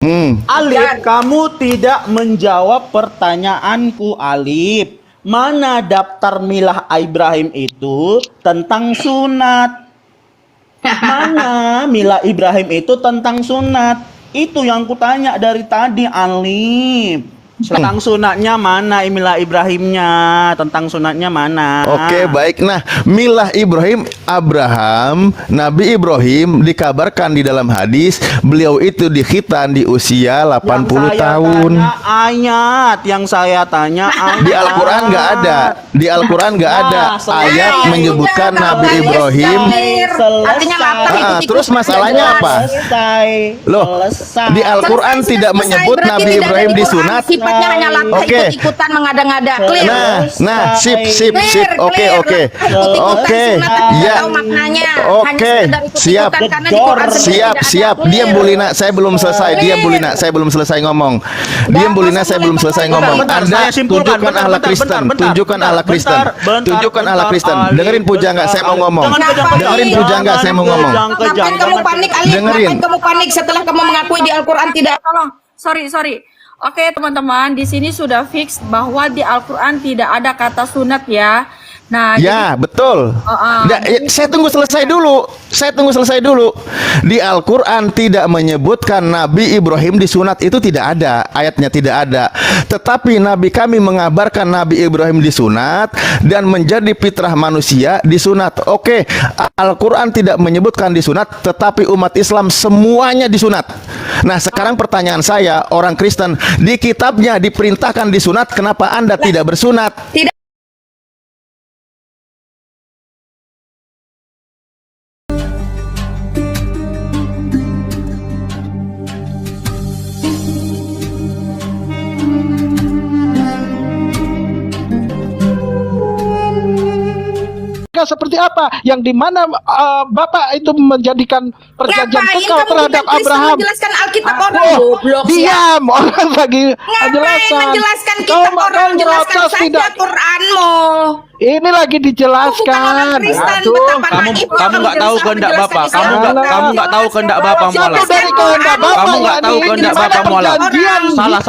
Alif, kamu tidak menjawab pertanyaanku, Alif. Mana daftar milah Ibrahim itu tentang sunat? Mana milah Ibrahim itu tentang sunat? Itu yang kutanya dari tadi, Alif. Tentang sunatnya mana, milah Ibrahimnya? Tentang sunatnya mana? Oke, baik. Nah, milah Ibrahim, Nabi Ibrahim dikabarkan di dalam hadis beliau itu dikhitan di usia 80 tahun. Ayat yang saya tanya ayat. Di Al-Qur'an nggak ada. Di Al-Qur'an nggak ada ayat menyebutkan Nabi Ibrahim. Terus masalahnya apa? Loh, di Al-Qur'an tidak menyebut Nabi Ibrahim disunat. Sifatnya hanya latah ikut-ikutan mengada-ngada. Clear. Nah, sip. Oke. Ya. Oke. Siap. Diam Bulina, saya belum selesai. Ngomong. Diam Bulina, saya belum selesai ngomong. Anda tunjukkan akhlak Kristen. Tunjukkan akhlak Kristen. Dengerin Pujangga, saya mau ngomong. Ngapain kamu panik, Ali? Ngapain kamu panik setelah kamu mengakui di Al-Qur'an tidak? Tolong, sorry. Oke teman-teman, di sini sudah fix bahwa di Al-Quran tidak ada kata sunat ya. Nah, ya, betul. Saya tunggu selesai dulu. Di Al-Quran tidak menyebutkan Nabi Ibrahim disunat, itu tidak ada. Ayatnya tidak ada. Tetapi Nabi kami mengabarkan Nabi Ibrahim disunat dan menjadi fitrah manusia disunat. Oke, Al-Quran tidak menyebutkan disunat, tetapi umat Islam semuanya disunat. Nah, sekarang pertanyaan saya, orang Kristen, di kitabnya diperintahkan disunat, kenapa Anda tidak bersunat? Tidak. Seperti apa yang dimana Bapak itu menjadikan perjanjian kekal terhadap Abraham. Menjelaskan Alkitab orang goblok. Diam, orang lagi menjelaskan kitab orang, jelaskan saja Quranmu. Ini lagi dijelaskan. Kamu nggak tahu kehendak Bapak. Kamu nggak tahu kehendak Bapak mualaf. Kamu nggak tahu kehendak Bapak mualaf. Salah.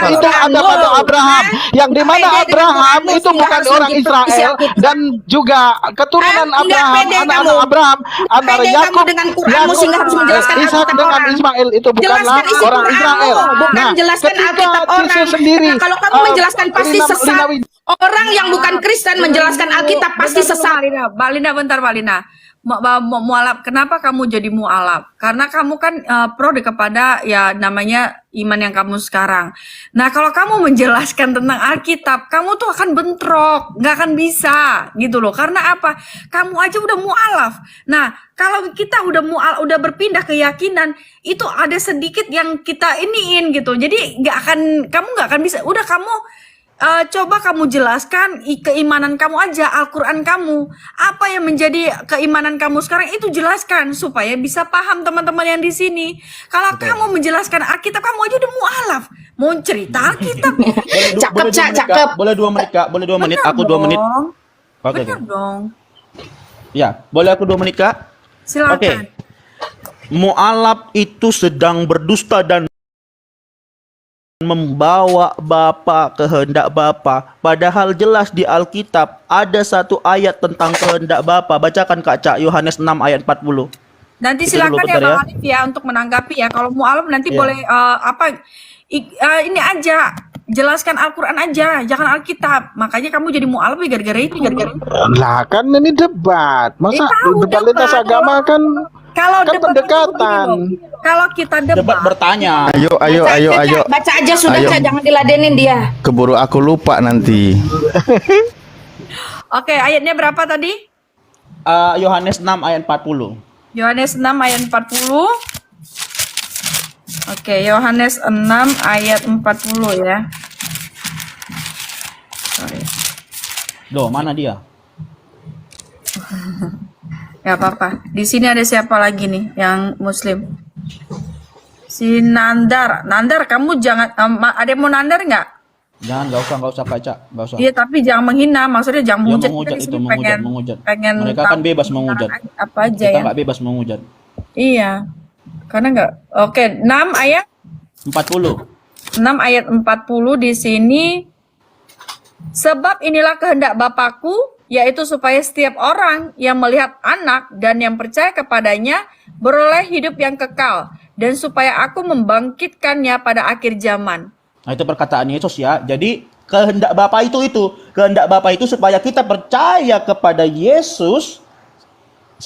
Itu ada pada Abraham, yang dimana Abraham itu bukan orang Israel dan juga keturunan Abraham, anak-anak Abraham antara Yakub, Ishak dengan Ismail itu bukanlah orang Israel. Bukan menjelaskan Alkitab orang. Sendiri, kalau kamu menjelaskan pasti sesat. Orang yang bukan Kristen menjelaskan Alkitab pasti sesat. Mbak Linda, bentar Mbak Linda. Mualaf, kenapa kamu jadi mualaf? Karena kamu kan pro kepada ya namanya iman yang kamu sekarang. Nah, kalau kamu menjelaskan tentang Alkitab, kamu tuh akan bentrok, nggak akan bisa gitu loh. Karena apa? Kamu aja udah mualaf. Nah, kalau kita udah udah berpindah keyakinan, itu ada sedikit yang kita iniin gitu. Jadi kamu nggak akan bisa. Udah kamu coba kamu jelaskan keimanan kamu aja, Al-Quran kamu. Apa yang menjadi keimanan kamu sekarang itu jelaskan supaya bisa paham teman-teman yang di sini. Kalau kamu menjelaskan Alkitab, kamu aja udah mualaf. Mau cerita Alkitab. Cakep. Boleh 2 menit, Kak. Boleh 2 menit. Aku 2 menit. Oke. Benar dong. Ya, boleh aku 2 menit, Kak? Silakan. Oke. Mualaf itu sedang berdusta dan membawa Bapak kehendak Bapak, padahal jelas di Alkitab ada satu ayat tentang kehendak Bapak. Bacakan Kak Cak, Yohanes 6 ayat 40. Nanti Itu silakan dulu, ya Bang ya. Alif ya untuk menanggapi ya. Kalau mualaf nanti Iya. boleh ini aja, jelaskan Al-Quran aja, jangan Alkitab. Makanya kamu jadi mualaf ya gara-gara itu. Lah kan ini debat. Masa debat lintas agama kan Kalau kan debat pendekatan. Kalau kita Debat bertanya. Ayo. Baca aja sudah, Ayo. Cak, jangan diladenin dia. Keburu aku lupa nanti. Oke, ayatnya berapa tadi? Yohanes 6 ayat 40. Yohanes 6 ayat 40. Oke, Yohanes 6 ayat 40 ya. Sorry. Loh, mana dia? Gak apa-apa. Di sini ada siapa lagi nih yang muslim? Si Nandar. Nandar, kamu jangan ada yang mau nandar nggak? Jangan, nggak usah Kak Cak, nggak usah. Iya, tapi jangan menghina. Maksudnya jangan Ya, menghujat. menghujat Kita di itu, sini menghujat. pengen Mereka kan tahu bebas menghujat. apa aja Kita ya. nggak bebas menghujat. Iya. Karena enggak. Oke, 6 ayat 40. 6 ayat 40 di sini. Sebab inilah kehendak Bapakku, yaitu supaya setiap orang yang melihat anak dan yang percaya kepadanya beroleh hidup yang kekal, dan supaya aku membangkitkannya pada akhir zaman. Nah, itu perkataan Yesus ya. Jadi kehendak Bapa itu. Kehendak Bapa itu supaya kita percaya kepada Yesus,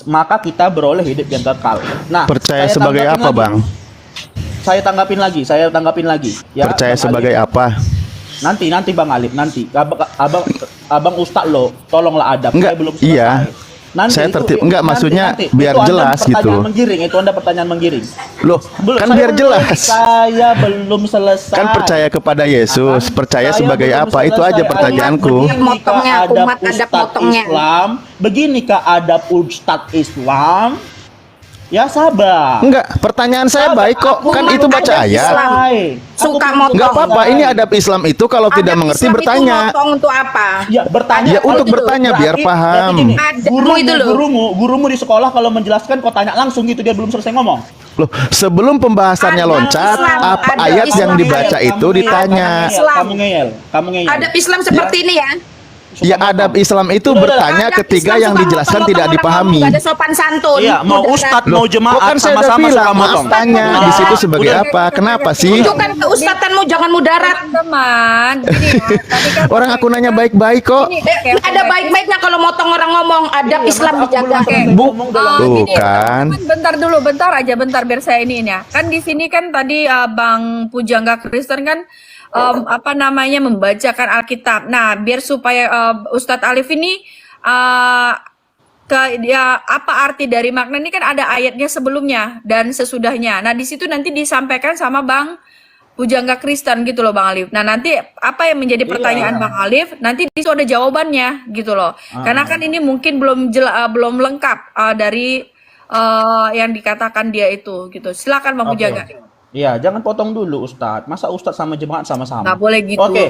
maka kita beroleh hidup yang kekal. Nah, Percaya saya sebagai tanggapin apa, lagi. Bang? Saya tanggapin lagi. Ya, Percaya Bang sebagai Alif. apa? Nanti Bang Alif, nanti. Abang Ustadz lo, tolonglah adab. Enggak, Saya belum selesai. iya. Nanti Saya itu, tertib. Enggak, maksudnya biar Itu Anda jelas pertanyaan gitu. Menggiring, itu Anda pertanyaan menggiring. Loh, kan Saya biar belum- jelas. Saya belum selesai. Kan percaya kepada Yesus, percaya Saya sebagai belum apa? Itu aja selesai. pertanyaanku. Beginikah Motongnya, adab umat adab Ustadz motongnya. Islam? Beginikah adab Ustadz Islam? Ya sabar. Enggak, pertanyaan saya baik kok. Kan Umat itu baca adab ayat. Islam. Suka motong. Enggak apa-apa, ini adab Islam itu kalau tidak Adab mengerti Islam bertanya. Itu motong untuk apa? Ya bertanya. Ya, untuk Kalau bertanya, berarti- biar paham. berarti gini, Adabmu itu loh. gurumu di sekolah kalau menjelaskan kau tanya langsung gitu, dia belum selesai ngomong. Loh, sebelum pembahasannya Adab loncat, Islam, apa adab ayat yang Islam. dibaca itu ditanya. Kamu ngeyel. Adab Islam seperti ini ya. Ya, adab Islam itu Udah, bertanya Adab ketika Islam yang suka dijelaskan motong-motong tidak orang dipahami. ngomong, gak ada sopan santun. Iya, mau Udah, ustadz, Loh, mau jemaat, bukan saya udah sama-sama bilang, suka maaf motong. tanya di situ sebagai Udah. apa? Kenapa sih? tunjukkan keustatanmu, jangan mudarat. Teman-teman, gini ya, tadi kan Orang aku nanya baik-baik kok. Ini, oke, Ada baik-baiknya kalau motong orang ngomong. Adab Islam dijaga. Bukan. Bentar dulu, bentar biar saya ini ya. Kan di sini kan tadi Bang Pujangga Kristen kan apa namanya membacakan Alkitab. Nah, biar supaya Ustadz Alif ini apa arti dari makna ini kan ada ayatnya sebelumnya dan sesudahnya. Nah, di situ nanti disampaikan sama Bang Pujangga Kristen gitu loh Bang Alif. Nah, nanti apa yang menjadi pertanyaan Bang Alif, nanti di situ ada jawabannya gitu loh. Karena kan ini mungkin belum lengkap dari yang dikatakan dia itu gitu. Silakan Bang Pujangga. Iya, jangan potong dulu Ustadz. Masa Ustadz sama jemaat sama-sama? Nggak boleh gitu. Oke.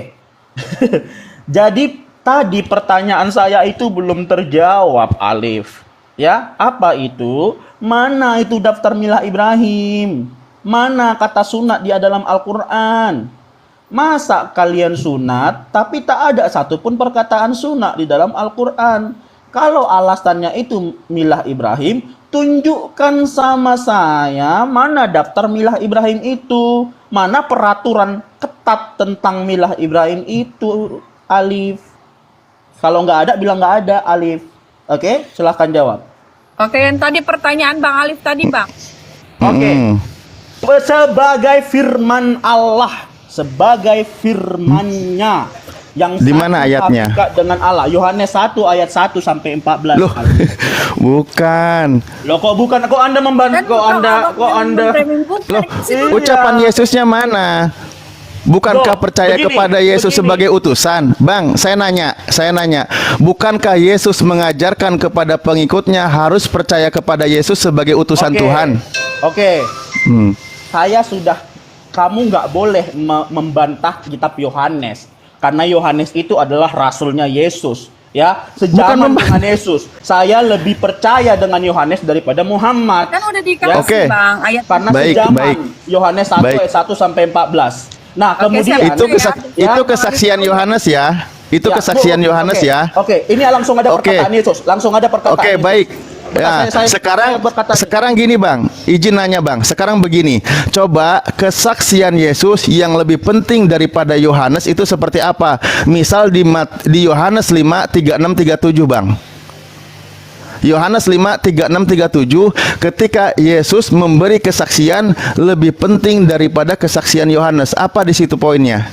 Jadi tadi pertanyaan saya itu belum terjawab, Alif. Ya, apa itu? Mana itu daftar milah Ibrahim? Mana kata sunat di dalam Al-Quran? Masa kalian sunat, tapi tak ada satupun perkataan sunat di dalam Al-Quran? Kalau alasannya itu milah Ibrahim, tunjukkan sama saya mana daftar milah Ibrahim itu, mana peraturan ketat tentang milah Ibrahim itu, Alif. Kalau nggak ada, bilang nggak ada, Alif. Oke, silahkan jawab. Oke, yang tadi pertanyaan Bang Alif tadi, Bang. Oke. Sebagai firman Allah, sebagai firman-Nya yang Di mana satu ayatnya? hakikat dengan Allah. Yohanes 1 ayat 1 sampai 14. Loh, bukan. Loh, kok bukan? Kok Anda membantu? Kok Anda? Loh, ucapan Yesusnya mana? Bukankah Loh, percaya begini, kepada Yesus begini. sebagai utusan? Bang, saya nanya. Bukankah Yesus mengajarkan kepada pengikutnya harus percaya kepada Yesus sebagai utusan Oke. Tuhan? Oke. Hmm. Saya sudah, kamu nggak boleh membantah kitab Yohanes. Karena Yohanes itu adalah rasulnya Yesus. Ya, sejaman dengan Yesus. Saya lebih percaya dengan Yohanes daripada Muhammad. Kan udah dikasih, Oke. Bang, ayat. Karena Baik, sejaman. baik. Yohanes 1 Baik. ayat 1 sampai 14. Nah, Oke, kemudian siap. Itu kesaksian Yohanes ya. Itu Ya, kesaksian Bu, Yohanes oke. ya. Oke, ini langsung ada Oke. perkataan Yesus. Langsung ada perkataan Oke, Yesus. baik. Saya- Ya, saya berkata- sekarang gini Bang, izin nanya Bang. Sekarang begini, coba kesaksian Yesus yang lebih penting daripada Yohanes itu seperti apa? Misal di Yohanes 5 36 37 Bang. Yohanes 5 36 37, ketika Yesus memberi kesaksian lebih penting daripada kesaksian Yohanes. Apa di situ poinnya?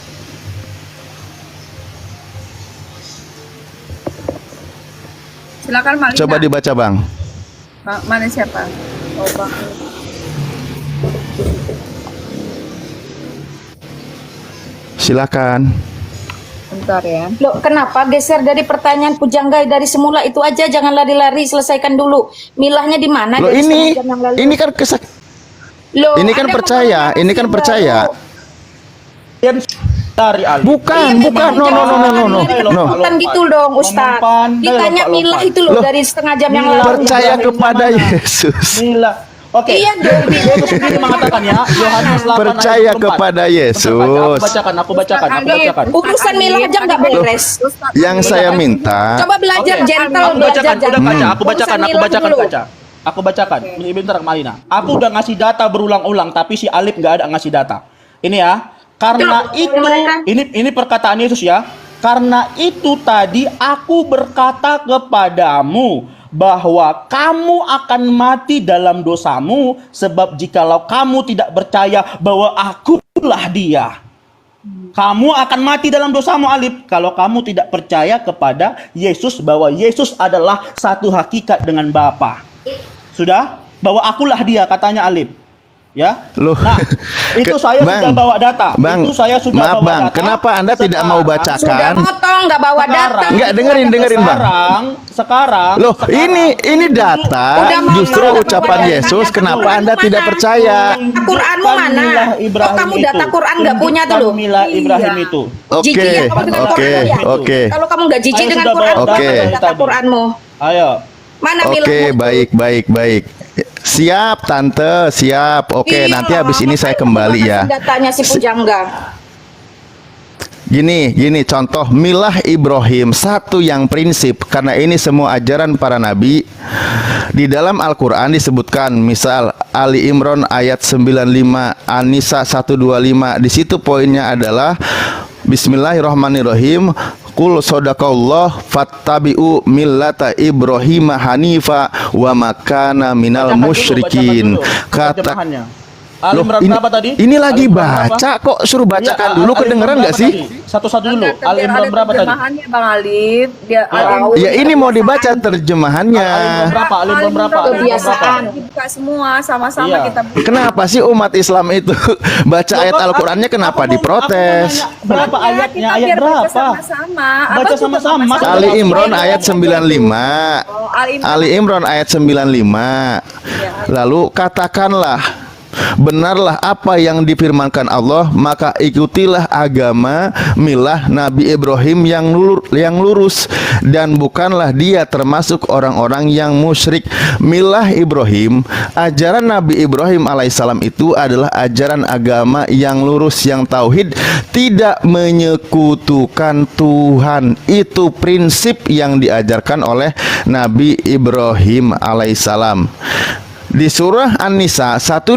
Silakan Malina. Coba dibaca Bang. Bang, mana siapa? Oh, Bang. Silakan. Bentar ya. Loh, kenapa geser dari pertanyaan Pujangga dari semula itu aja, jangan lari-lari, selesaikan dulu. Milahnya di mana? Loh dari ini setengah jam yang lalu? ini kan Loh, ini kan Anda percaya, mau ini kan narasi percaya. baru. Yang dari Ali. Bukan, bukan. No. Bukan gitu dong, Ustaz. Ditanya milah itu loh, Loh, dari setengah jam yang lalu. Percaya kepada Yesus. Mila. Oke. Iya dong. Yesus sendiri mengatakan ya, Yohanes 8 Percaya ayat 24. kepada Bentar, Yesus. Aku bacakan. Urusan milah aja nggak beres. Yang saya minta, Coba belajar Oke. gentle, Aku belajar bacakan, udah gentle. kaca. Aku bacakan Urusan milah dulu. kaca. Aku bacakan. Bentar Malina. Aku udah ngasih data berulang-ulang, tapi si Alif nggak ada ngasih data. Ini ya, karena itu, ini perkataan Yesus ya. Karena itu tadi aku berkata kepadamu bahwa kamu akan mati dalam dosamu, sebab jikalau kamu tidak percaya bahwa akulah dia, kamu akan mati dalam dosamu, Alif, kalau kamu tidak percaya kepada Yesus, bahwa Yesus adalah satu hakikat dengan Bapa. Sudah? Bahwa akulah dia, katanya Alif. Ya. Loh. Nah, itu saya sudah bawa data. Bang, Itu saya sudah maaf bawa Bang, data. kenapa Anda tidak mau Sudah bacakan? potong, nggak bawa data. Enggak, dengerin Bang. Sekarang Loh, ini data Udah mau justru bawa ucapan data. Yesus. Kenapa Quranmu Anda tidak mana? percaya? Quranmu Tunjukkan mana? milah Oh, Ibrahim kamu data itu. Quran nggak punya tuh loh. Tunjukkan milah Ibrahim itu. Jijik Oke, ya kamu dengan oke, Quran ya? oke. Kalau kamu nggak jijik Saya dengan sudah Quran, bawa data mana dari data tadi. Quranmu? Ayo. Mana Oke, milahmu? baik. Siap, Tante, siap. Oke, Iya, nanti habis ini saya makanya kembali kamu ya. kasih datanya si Pujangga. Gini, contoh milah Ibrahim, satu yang prinsip, karena ini semua ajaran para nabi. Di dalam Al-Quran disebutkan, misal Ali Imran ayat 95, An-Nisa 125. Di situ poinnya adalah Bismillahirrahmanirrahim. Qul sadaqallah fattabi'u millata Ibrahim hanifa wa makana minal musyrikin. Kata Ali Loh, Imran berapa tadi? ini lagi Ali Imran berapa? baca kok, suruh bacakan dulu, Ali Imran kedengeran nggak berapa sih? tadi? Satu-satu dulu. Ada Ali Imran berapa tadi? terjemahannya, Bang Alif. Dia Ya ini mau dibaca terjemahannya. Ali Imran berapa? Ali Imran berapa? Ali Imran berapa? Kebiasaan. Dibuka semua sama-sama Iya. kita buka. Kenapa sih umat Islam itu baca ayat Al-Qurannya kenapa diprotes? Berapa Makanya ayatnya? kita Ayat biar baca berapa? sama-sama. Baca Abang juga sama-sama. nggak masalah. Ali Imran ayat 95. Oh, Ali Imran. Ali Imran ayat 95. Lalu katakanlah, benarlah apa yang difirmankan Allah, maka ikutilah agama milah Nabi Ibrahim yang lurus, dan bukanlah dia termasuk orang-orang yang musyrik. Milah Ibrahim, ajaran Nabi Ibrahim alaihissalam itu adalah ajaran agama yang lurus, yang tauhid, tidak menyekutukan Tuhan. Itu prinsip yang diajarkan oleh Nabi Ibrahim alaihissalam. Di surah An-Nisa 125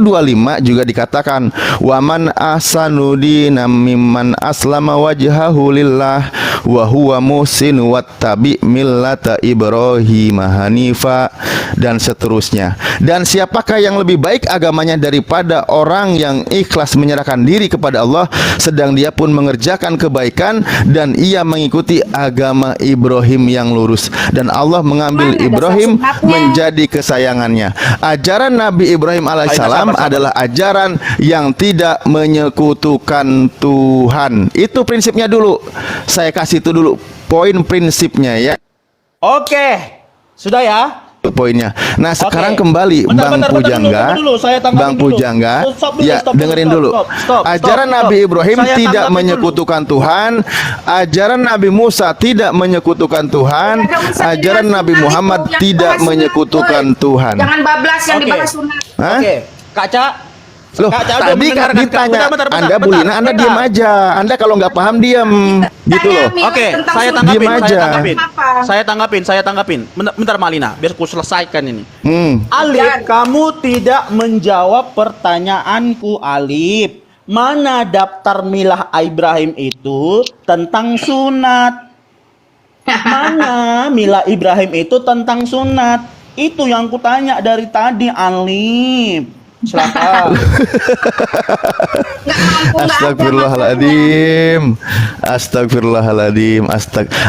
juga dikatakan, waman ahsanu dinam mimman aslama wajhahu lillah wa huwa muhsin wattabi millata Ibrahim hanifa, dan seterusnya. Dan siapakah yang lebih baik agamanya daripada orang yang ikhlas menyerahkan diri kepada Allah, sedang dia pun mengerjakan kebaikan dan ia mengikuti agama Ibrahim yang lurus, dan Allah mengambil Mana Ibrahim dasar sunatnya? menjadi kesayangannya. Ajaran Nabi Ibrahim alaihissalam adalah ajaran yang tidak menyekutukan Tuhan. Itu prinsipnya dulu. Saya kasih itu dulu poin prinsipnya ya. Oke. Sudah ya? Poinnya. Nah, sekarang Oke. kembali Bentar, Bang bentar, Pujangga. tunggu dulu, saya tanggapin Bang dulu. Pujangga. Stop dulu, Ya, stop dulu, dengerin stop, dulu. stop, Ajaran stop. Nabi Ibrahim Saya tidak tanggapin menyekutukan Tuhan. Ajaran Nabi Musa tidak menyekutukan Tuhan. Nggak usah Ajaran dibahas Nabi sunat Muhammad itu, yang tidak dibahas sunat, menyekutukan woy. Tuhan. Jangan bablas yang Oke. dibahas sunat. Hah? Oke. Kaca. Loh, Kaca, udah tadi kan mendengarkan. ditanya, Bentar, Anda Bulina, Anda diam aja. Anda kalau nggak paham diam, gitu loh. Milah Oke, tentang saya sunat. tanggapin, Diem aja. saya tanggapin. Bentar Malina, biar aku selesaikan ini. Hmm. Alif, kamu tidak menjawab pertanyaanku, Alif. Mana daftar milah Ibrahim itu tentang sunat? Mana milah Ibrahim itu tentang sunat? Itu yang kutanya dari tadi, Alif. Silakan. Astagfirullahaladzim. Astagfirullahaladzim.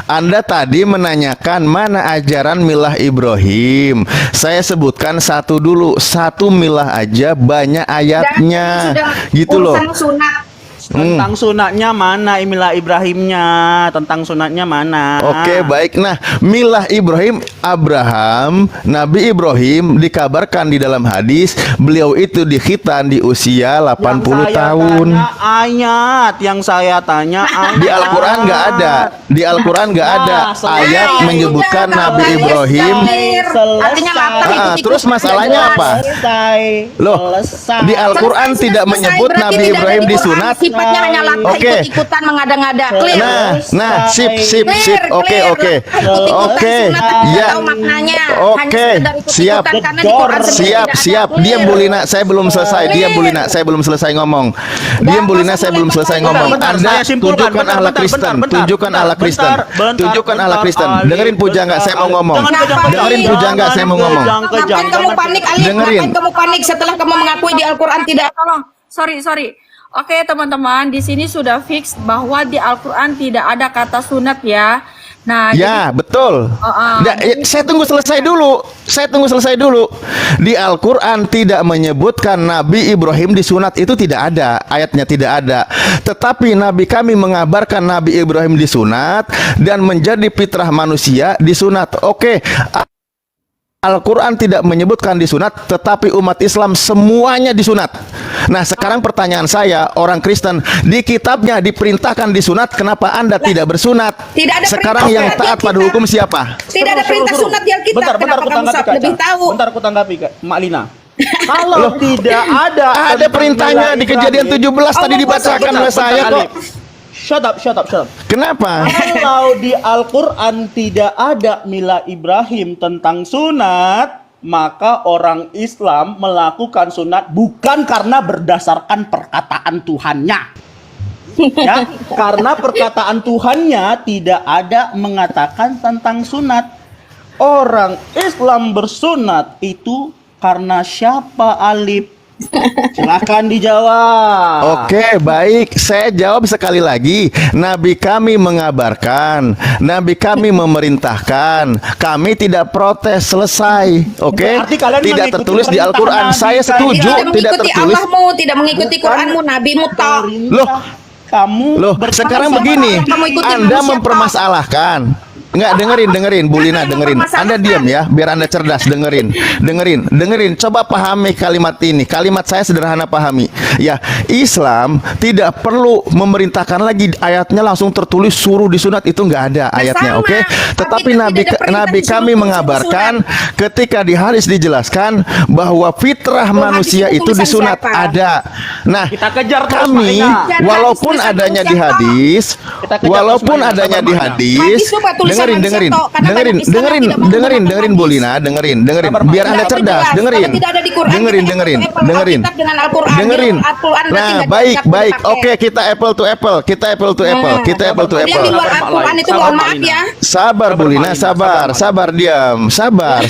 Anda tadi menanyakan mana ajaran milah Ibrahim. Saya sebutkan satu dulu. Satu milah aja banyak ayatnya. Gitu loh. Urusan sunat. Tentang sunatnya mana milah Ibrahimnya? Tentang sunatnya mana? Oke, baik. Nah, milah Ibrahim Abraham, Nabi Ibrahim dikabarkan di dalam hadis beliau itu dikhitan di usia 80 tahun. Yang saya tanya ayat. Di Al-Quran nggak ada. Di Al-Quran nggak ada ayat menyebutkan Nabi Ibrahim. Artinya matang itu Terus masalahnya apa? Loh, di Al-Quran tidak menyebut Nabi Ibrahim disunat. Sifatnya hanya latah ikut-ikutan mengada-ngada. Clear. Nah, sip. Oke. Ya. Oke. Siap. Diam Bulina, saya belum selesai. Diam Bulina, saya belum selesai ngomong. Diam Bulina, saya belum selesai ngomong. Anda tunjukkan akhlak Kristen. Tunjukkan akhlak Kristen. Tunjukkan akhlak Kristen. Dengerin Pujangga, saya mau ngomong. Dengerin Pujangga, saya mau ngomong. Ngapain kamu panik, Ali? Dengerin. Ngapain kamu panik setelah kamu mengakui di Al-Quran tidak? Tolong, sorry. Oke teman-teman, di sini sudah fix bahwa di Al-Quran tidak ada kata sunat ya. Nah, Ya, betul. Saya tunggu selesai dulu. Di Al-Quran tidak menyebutkan Nabi Ibrahim disunat, itu tidak ada. Ayatnya tidak ada. Tetapi Nabi kami mengabarkan Nabi Ibrahim disunat dan menjadi fitrah manusia disunat. Oke. Al-Quran tidak menyebutkan disunat, tetapi umat Islam semuanya disunat. Nah, sekarang pertanyaan saya, orang Kristen di kitabnya diperintahkan disunat, kenapa Anda tidak bersunat? Tidak ada Sekarang yang perintah taat pada hukum siapa? Tidak ada perintah sunat di Alkitab. Bentar, Kenapa kamu lebih tahu? Bentar, aku tanggapi, Kak. Mak Lina. Kalau tidak Ada perintahnya di Kejadian 17 tadi dibacakan oleh saya kok. Shut up. Kenapa? Kalau di Al-Quran tidak ada milah Ibrahim tentang sunat, maka orang Islam melakukan sunat bukan karena berdasarkan perkataan Tuhannya. Ya, karena perkataan Tuhannya tidak ada mengatakan tentang sunat. Orang Islam bersunat itu karena siapa, Alif? Silakan dijawab. Oke, baik. Saya jawab sekali lagi. Nabi kami mengabarkan, Nabi kami memerintahkan. Kami tidak protes, selesai. Oke? Berarti kalian Tidak mengikuti tertulis di perintah Al-Quran. Nabi Saya setuju, Tidak tidak mengikuti tertulis. Allahmu, tidak mengikuti Quranmu, Nabimu toh. Loh, kamu sekarang begini, Kamu ikutin Anda manusia, mempermasalahkan. Enggak, dengerin Bulina, dengerin. Anda diam ya, biar Anda cerdas, dengerin. Coba pahami kalimat ini. Kalimat saya sederhana, pahami. Ya, Islam tidak perlu memerintahkan lagi, ayatnya langsung tertulis suruh disunat, itu enggak ada ayatnya, sama. oke? Tetapi Tapi Nabi tidak ada perintah Nabi disuruh kami mengabarkan ketika di hadis dijelaskan bahwa fitrah manusia hadis itu itu tulisan disunat siapa? ada. Nah, Kita kejar terus, kami Marina. walaupun Hadis adanya tulisan di hadis, Kita kejar walaupun terus, Marina. adanya di Sabar, Marina. hadis, Hadis coba tulisan dengerin manusia toh, karena banyak Islam yang tidak mau menggunakan Bulina, dengerin, Sabar, biar Marina. Anda Tidak, cerdas, jelas. dengerin, Kalau tidak ada di Quran, dengerin, kita dengerin, Apple dengerin, Alkitab dengan Al-Quran. dengerin. Jadi Al-Quran berarti Nah, nggak baik, dipakai. oke, kita apple to apple, kita apple to apple, kita apple to Tapi yang di apple. luar Al-Quran itu mohon maaf ya. Sabar Bulina, sabar, diam, sabar,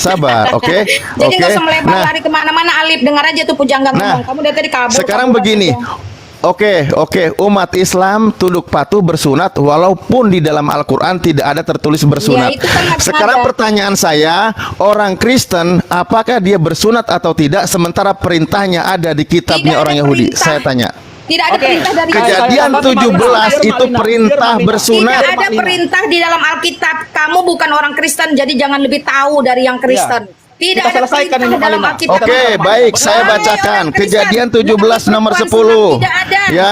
oke, Jadi nggak usah melebar Nah, lari kemana-mana, Alif. Dengar aja tuh Pujangga ngomong. Kamu dari tadi kabur. sekarang kamu begini. aja. Oke, umat Islam tunduk patuh bersunat walaupun di dalam Al-Quran tidak ada tertulis bersunat. Ya, itu kan harus Sekarang ada. pertanyaan saya, orang Kristen apakah dia bersunat atau tidak sementara perintahnya ada di kitabnya Tidak orang ada Yahudi? perintah. Saya tanya. Tidak ada perintah dari Kejadian Biar 17 itu Marina, perintah biar Marina. bersunat. Tidak ada perintah di dalam Alkitab. Kamu bukan orang Kristen, jadi jangan lebih tahu dari yang Kristen. Tidak Kita ada selesaikan perintah ini, dalam Marina. Alkitab. Oke, baik, saya Wahai bacakan orang Kristen, Kejadian bukan 17 nomor perempuan 10. sunat, tidak ada. Ya.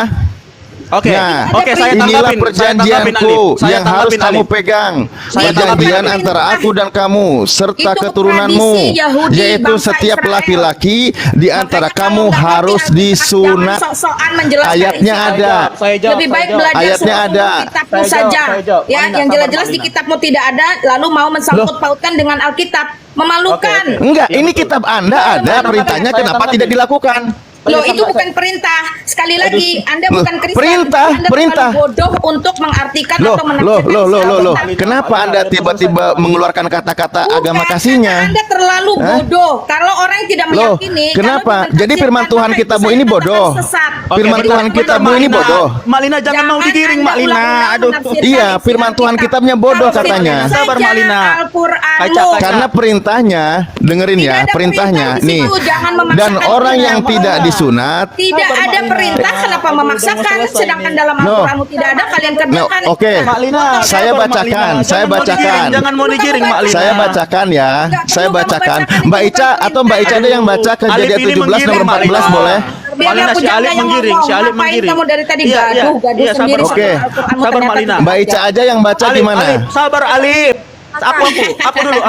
Oke, Nah, oke, saya inilah tanggapin, perjanjianku saya yang tanggapin, harus Alif. kamu pegang. Saya Perjanjian tanggapin. antara aku dan kamu serta Itu keturunanmu, tradisi Yahudi, yaitu bangsa setiap Israel. laki-laki di antara Makanya kamu kalau nggak harus ngerti Alkitab, disunat. jangan sok-sokan menjelaskan Ayatnya isi ada. Saya jawab, Lebih saya baik jawab. belajar Ayatnya sungguh ada. kitabmu Saya saja. jawab. Ya, Marina, yang sabar, jelas-jelas di Marina. kitabmu tidak ada, lalu mau mensangkut pautkan dengan Alkitab. Memalukan. Oke. Enggak, Ya, ini betul. kitab Anda ada, perintahnya saya kenapa tanggapin. tidak dilakukan? Loh, Saya itu tanggap- bukan perintah. Sekali lagi, Anda Loh, bukan Kristen. perintah, Anda perintah. terlalu bodoh untuk mengartikan Loh, atau loh, menafsirkan loh, loh, loh, loh. Alkitab. Kenapa Anda tiba-tiba mengeluarkan kata-kata agama Bukan, kasihnya? karena Anda terlalu Hah? bodoh. Kalau orang yang tidak Loh, meyakini, kenapa? kalau Jadi ditafsirkan, firman Tuhan maka itu kitabmu saya ini katakan bodoh. sesat. Firman Tuhan bentar, kitabmu ini Marina. bodoh. Malina jangan mau digiring, Anda Malina. ulang-ulang Aduh. menafsirkan Iya, isi firman Tuhan Alkitab. kitabnya bodoh Kalau katanya. firman Sabar, saja Malina. Al-Qur'anmu. Kaca. Karena perintahnya, dengerin Tidak ya, ada perintahnya perintah di nih. situ, jangan memaksakan Dan orang yang Anda. tidak disunat, Tidak ada perintah, kenapa kenapa memaksakan? selesai Sedangkan ini. dalam No. Al-Quranmu tidak ada, kalian No, kerjakan. oke. Mak Lina, Saya sabar, Mak bacakan, Lina. saya Jangan mau bacakan. digiring, jangan mau digiring, Mak Lina. Saya bacakan ya, saya bacakan. Mbak Ica atau Mbak Ica ada yang baca kejadian Alif ini 17 nomor menggiring, Mak 14 Lina. boleh? Biar Malina, aku si Alif yang menggiring, ngomong. si Alif Ngapain menggiring. kamu dari tadi Iya, iya. gaduh Iya, sendiri sabar, Oke. sama Al-Quranmu, Sabar, ternyata Malina. tidak Mbak Ica ada. aja yang baca Alif, gimana? Alif, sabar Alif.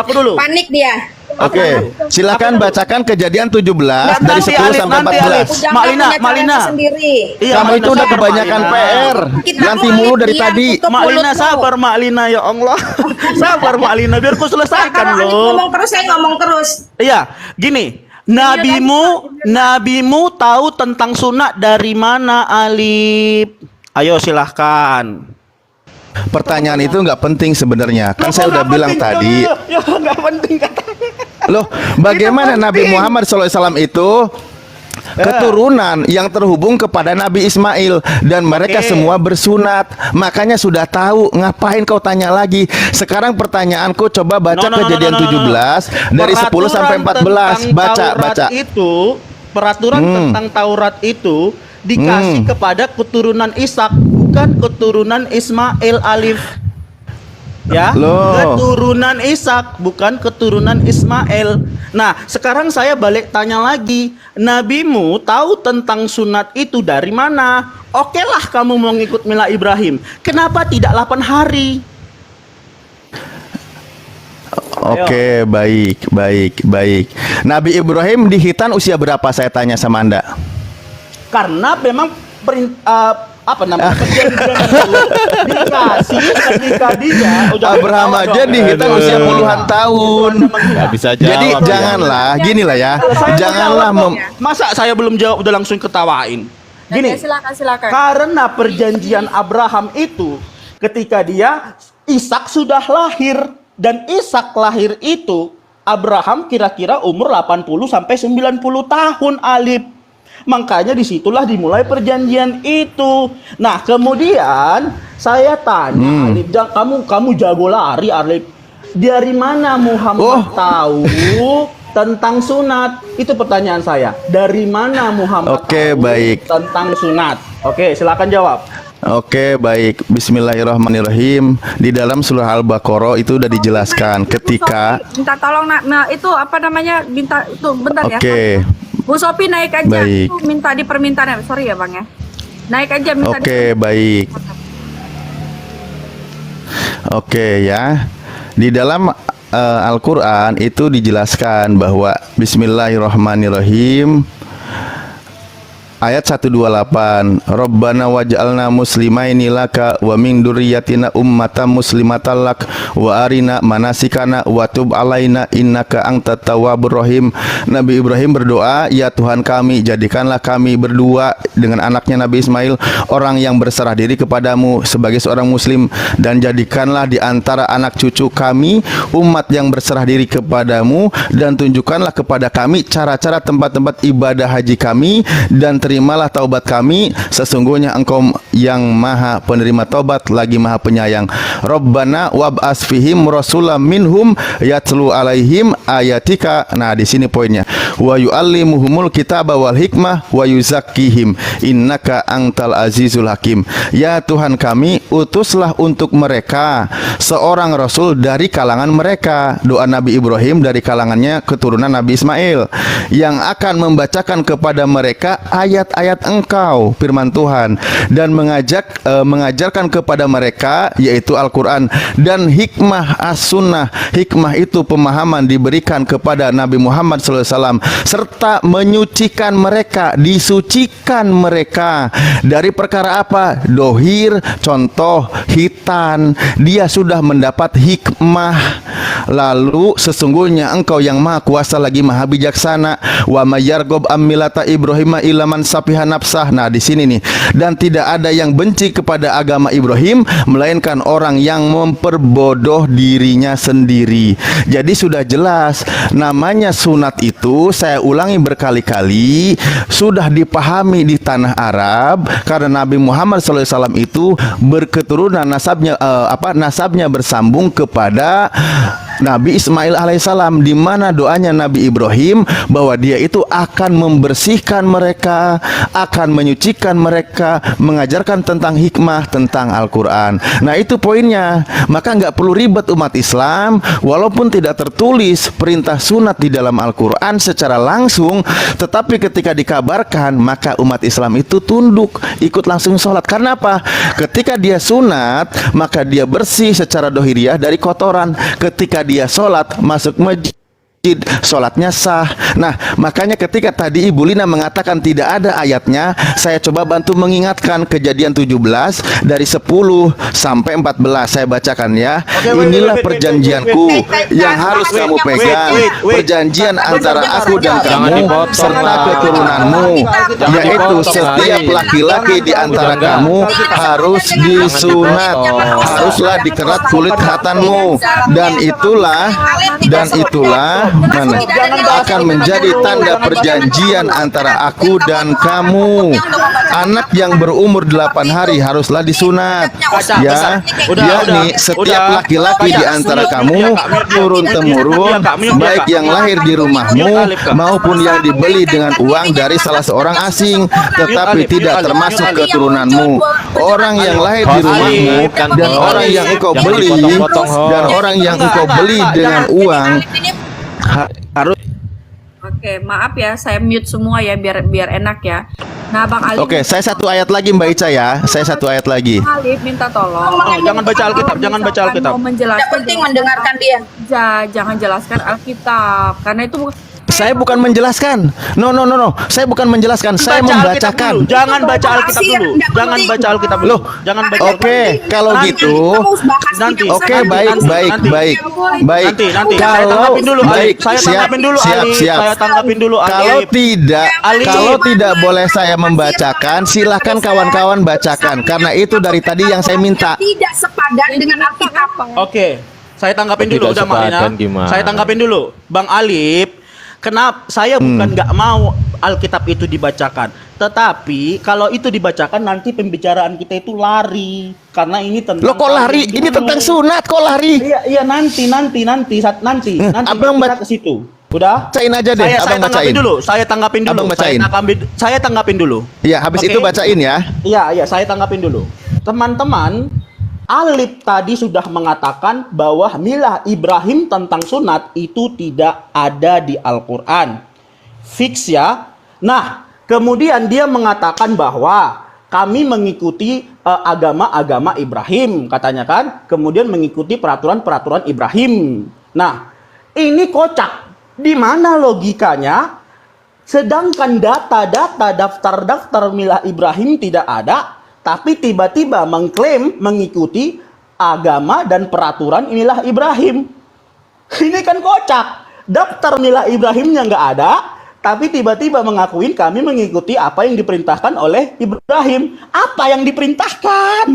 Aku dulu. Panik dia. Oke, silakan bacakan kejadian 17 dari Nanti, 10 Alif, sampai nanti, Alif. 14. Jangan Mak Lina, punya Mak Lina. caranya sendiri. Iya, Kamu Mak itu Lina, udah sabar, kebanyakan Mak Lina. PR. Kita Ganti mau mulu dari Alif, tadi. dia tutup Mak Lina mulutmu. sabar Mak Lina ya Allah. Sabar Mak Lina biar ku selesaikan Kalau Alif loh. ngomong terus, saya ngomong terus. Iya, gini. Nabimu tahu tentang sunat dari mana, Alif? Ayo silahkan. Pertanyaan itu nggak penting sebenarnya. Kan saya udah bilang tadi. Ya nggak penting katanya. Loh, bagaimana Nabi Muhammad SAW itu keturunan yang terhubung kepada Nabi Ismail dan mereka Oke. semua bersunat. Makanya sudah tahu, ngapain kau tanya lagi? Sekarang pertanyaanku, coba baca kejadian 17 dari 10 sampai 14. Baca. Peraturan tentang Taurat itu dikasih kepada keturunan Ishak, bukan keturunan Ismail, Alif. Ya, Loh. keturunan Ishak bukan keturunan Ismail. Nah, sekarang saya balik tanya lagi, nabimu tahu tentang sunat itu dari mana? Oke lah kamu mau ngikut Mila Ibrahim. Kenapa tidak 8 hari? Oke, baik. Nabi Ibrahim di Hitan usia berapa, saya tanya sama Anda? Karena memang perjanjian itu dikasih ketika dia Abraham aja di Hitan usia puluhan tahun. Nggak bisa jawab. Jadi ya. janganlah, ginilah ya. Janganlah Masa saya belum jawab udah langsung ketawain. Gini, Silakan. karena perjanjian Abraham itu ketika dia Ishak sudah lahir dan Ishak lahir itu Abraham kira-kira umur 80 sampai 90 tahun, Alif. Makanya disitulah dimulai perjanjian itu. Nah, kemudian saya tanya, Alif, kamu jago lari, Alif. Dari mana Muhammad tahu tentang sunat? Itu pertanyaan saya. Dari mana Muhammad Oke, tahu baik. tentang sunat? Oke, silakan jawab. Oke, baik. Bismillahirrahmanirrahim. Di dalam surah Al-Baqarah itu udah dijelaskan ketika minta tolong itu apa namanya, minta itu bentar ya. Oke. Bu Sopi naik aja, Baik. itu minta di permintaan. Sorry ya Bang ya. Naik aja minta Oke, baik. Oke ya. Di dalam Al-Qur'an itu dijelaskan bahwa bismillahirrahmanirrahim. Ayat 128, Rabbana waj'alna muslimaini laka wa min dzurriyyatina ummatan muslimatan lak wa arina manasikana wa tub alaina innaka antat tawwabur rahim. Nabi Ibrahim berdoa, ya Tuhan kami, jadikanlah kami berdua dengan anaknya Nabi Ismail orang yang berserah diri kepadamu sebagai seorang muslim, dan jadikanlah di antara anak cucu kami umat yang berserah diri kepadamu, dan tunjukkanlah kepada kami cara-cara tempat-tempat ibadah haji kami, dan terimalah taubat kami, sesungguhnya Engkau yang maha penerima taubat lagi maha penyayang. Rabbana wab'as fihim rasulam minhum yatlu alaihim ayatika. Nah, di sini poinnya. Wa yu'allimuhumul kitaba wal hikmah wa yuzakkihim innaka antal azizul hakim. Ya Tuhan kami, utuslah untuk mereka seorang rasul dari kalangan mereka. Doa Nabi Ibrahim dari kalangannya keturunan Nabi Ismail, yang akan membacakan kepada mereka ayat-ayat Engkau, firman Tuhan, dan mengajarkan kepada mereka yaitu Al-Quran dan hikmah as-sunnah. Hikmah itu pemahaman diberikan kepada Nabi Muhammad SAW, serta menyucikan mereka, disucikan mereka dari perkara apa? Dohir, contoh, hitan. Dia sudah mendapat hikmah. Lalu sesungguhnya Engkau yang maha kuasa lagi maha bijaksana. Wa mayyargob ammilata Ibrahim ilaman sapiha nafsah. Nah, di sini nih, dan tidak ada yang benci kepada agama Ibrahim melainkan orang yang memperbodoh dirinya sendiri. Jadi sudah jelas, namanya sunat itu saya ulangi berkali-kali, sudah dipahami di tanah Arab karena Nabi Muhammad SAW itu berketurunan nasabnya nasabnya bersambung kepada Nabi Ismail alaihissalam, di mana doanya Nabi Ibrahim bahwa dia itu akan membersihkan mereka, akan menyucikan mereka, mengajarkan tentang hikmah tentang Al-Quran. Nah itu poinnya. Maka nggak perlu ribet umat Islam, walaupun tidak tertulis perintah sunat di dalam Al-Quran secara langsung, tetapi ketika dikabarkan maka umat Islam itu tunduk, ikut langsung sholat. Karena apa? Ketika dia sunat maka dia bersih secara dohiriyah dari kotoran. Ketika dia sholat masuk masjid, sholatnya sah. Nah makanya ketika tadi Ibu Lina mengatakan tidak ada ayatnya, saya coba bantu mengingatkan Kejadian 17 dari 10 sampai 14. Saya bacakan ya. Inilah perjanjianku yang harus kamu pegang, perjanjian antara aku dan kamu serta keturunanmu, yaitu setiap laki-laki di antara kamu harus disunat, haruslah dikerat kulit khatanmu, dan itulah mana akan menjadi tanda perjanjian antara aku dan kamu. Anak yang berumur 8 hari haruslah disunat, ya. Yakni setiap laki-laki di antara kamu turun temurun, baik yang lahir di rumahmu maupun yang dibeli dengan uang dari salah seorang asing, tetapi tidak termasuk keturunanmu. Orang yang lahir di rumahmu dan orang yang engkau beli dengan uang harus. Oke, maaf ya, saya mute semua ya biar enak ya. Nah, Bang Ali. Oke, saya satu ayat lagi Mbak Ica ya. Saya satu ayat lagi. Bang Ali minta tolong. Jangan baca Alkitab, jangan baca Alkitab. Mau menjelaskan, Tidak penting mendengarkan dia. jangan jelaskan Alkitab karena itu Saya bukan menjelaskan. No. Saya bukan menjelaskan. Saya Baca Alkitab membacakan. dulu. Jangan baca Alkitab Masih yang dulu. tidak Jangan penting. baca Alkitab dulu. Loh, Jangan baca. Oke, kalau Nanti. gitu. Nanti. Oke, Nanti. baik. Nanti. Saya Kalau tanggapin dulu, Ali. baik, Saya tanggapin dulu, Ali. Saya tanggapin dulu, Ali. Kalau tidak boleh saya membacakan, silahkan kawan-kawan bacakan. Karena itu dari tadi yang saya minta. Tidak sepadan dengan Alkitab. Oke, saya tanggapin dulu, udah Malina. Saya tanggapin dulu, Bang Alip. Kenapa saya bukan nggak mau Alkitab itu dibacakan, tetapi kalau itu dibacakan nanti pembicaraan kita itu lari karena ini tentang. Lo kok lari? Ini tentang sunat, kok lari? Iya nanti Abang kita ke situ. Udah? Bacain aja deh, Saya abang bacain. Saya tanggapin dulu. Abang bacain. Saya tanggapin dulu. Ya, habis Oke? itu bacain ya. Iya, saya tanggapin dulu. Teman-teman, Alip tadi sudah mengatakan bahwa milah Ibrahim tentang sunat itu tidak ada di Al-Quran. Fix ya. Nah, kemudian dia mengatakan bahwa kami mengikuti agama-agama Ibrahim, katanya kan. Kemudian mengikuti peraturan-peraturan Ibrahim. Nah, ini kocak. Di mana logikanya? Sedangkan data-data daftar-daftar milah Ibrahim tidak ada, tapi tiba-tiba mengklaim mengikuti agama dan peraturan milah Ibrahim. Ini kan kocak. Daftar milah Ibrahimnya nggak ada, tapi tiba-tiba mengakuin kami mengikuti apa yang diperintahkan oleh Ibrahim. Apa yang diperintahkan?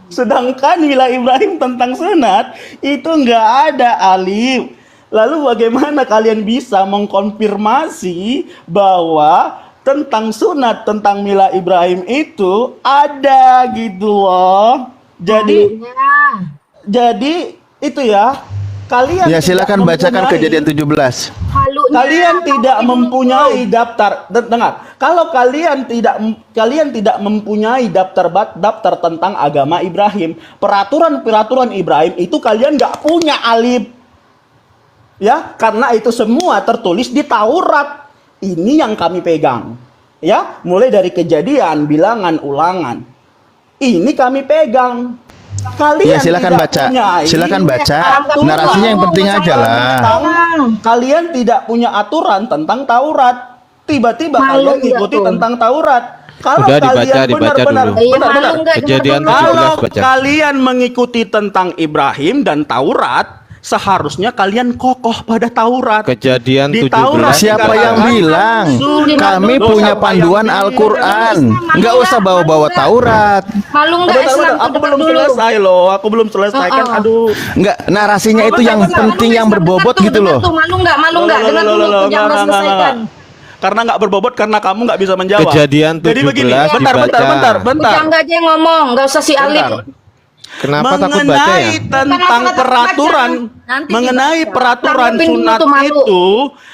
Sedangkan milah Ibrahim tentang sunat itu nggak ada, Alif. Lalu bagaimana kalian bisa mengkonfirmasi bahwa tentang sunat, tentang milah Ibrahim itu ada gitu loh. Jadi itu ya. Kalian Ya, silakan tidak bacakan mempunyai- Kejadian 17. Kalian tidak mempunyai daftar. Dengar, kalau kalian tidak mempunyai daftar tentang agama Ibrahim, peraturan-peraturan Ibrahim itu kalian nggak punya, Alif. Ya, karena itu semua tertulis di Taurat. Ini yang kami pegang. Ya, mulai dari Kejadian, Bilangan, Ulangan. Ini kami pegang. Kalian Ya, silakan tidak baca. punyai Silakan baca. aturan Narasinya yang penting aja lah. Kalian tidak punya aturan tentang Taurat. Tiba-tiba kalian ikuti tentang Taurat. Kalau Udah dibaca, kalian dibaca benar-benar dulu. benar-benar Kejadian kalau 17 baca. kalian mengikuti tentang Ibrahim dan Taurat, seharusnya kalian kokoh pada Taurat. Kejadian Di 17. Taurat Siapa yang bilang? Kami punya panduan Al-Quran. Nggak usah bawa-bawa Taurat. Malu nggak Bentar, Islam bentar. tuh Aku depan belum dulu? selesai loh. Aku belum selesai kan. Aduh. Nggak, narasinya itu yang penting, yang berbobot gitu loh. Malu nggak? Malu nggak? Dengar dulu, Loh, jangan enggak. selesaikan. Karena nggak berbobot karena kamu nggak bisa menjawab. Kejadian Jadi begini, 17 bentar. Jangan aja yang ngomong, nggak usah si Alif. Bentar. Kenapa takut baca ya? tentang Kenapa takut peraturan Nanti mengenai dibaca. peraturan Tanggapin dulu sunat tuh, malu. itu,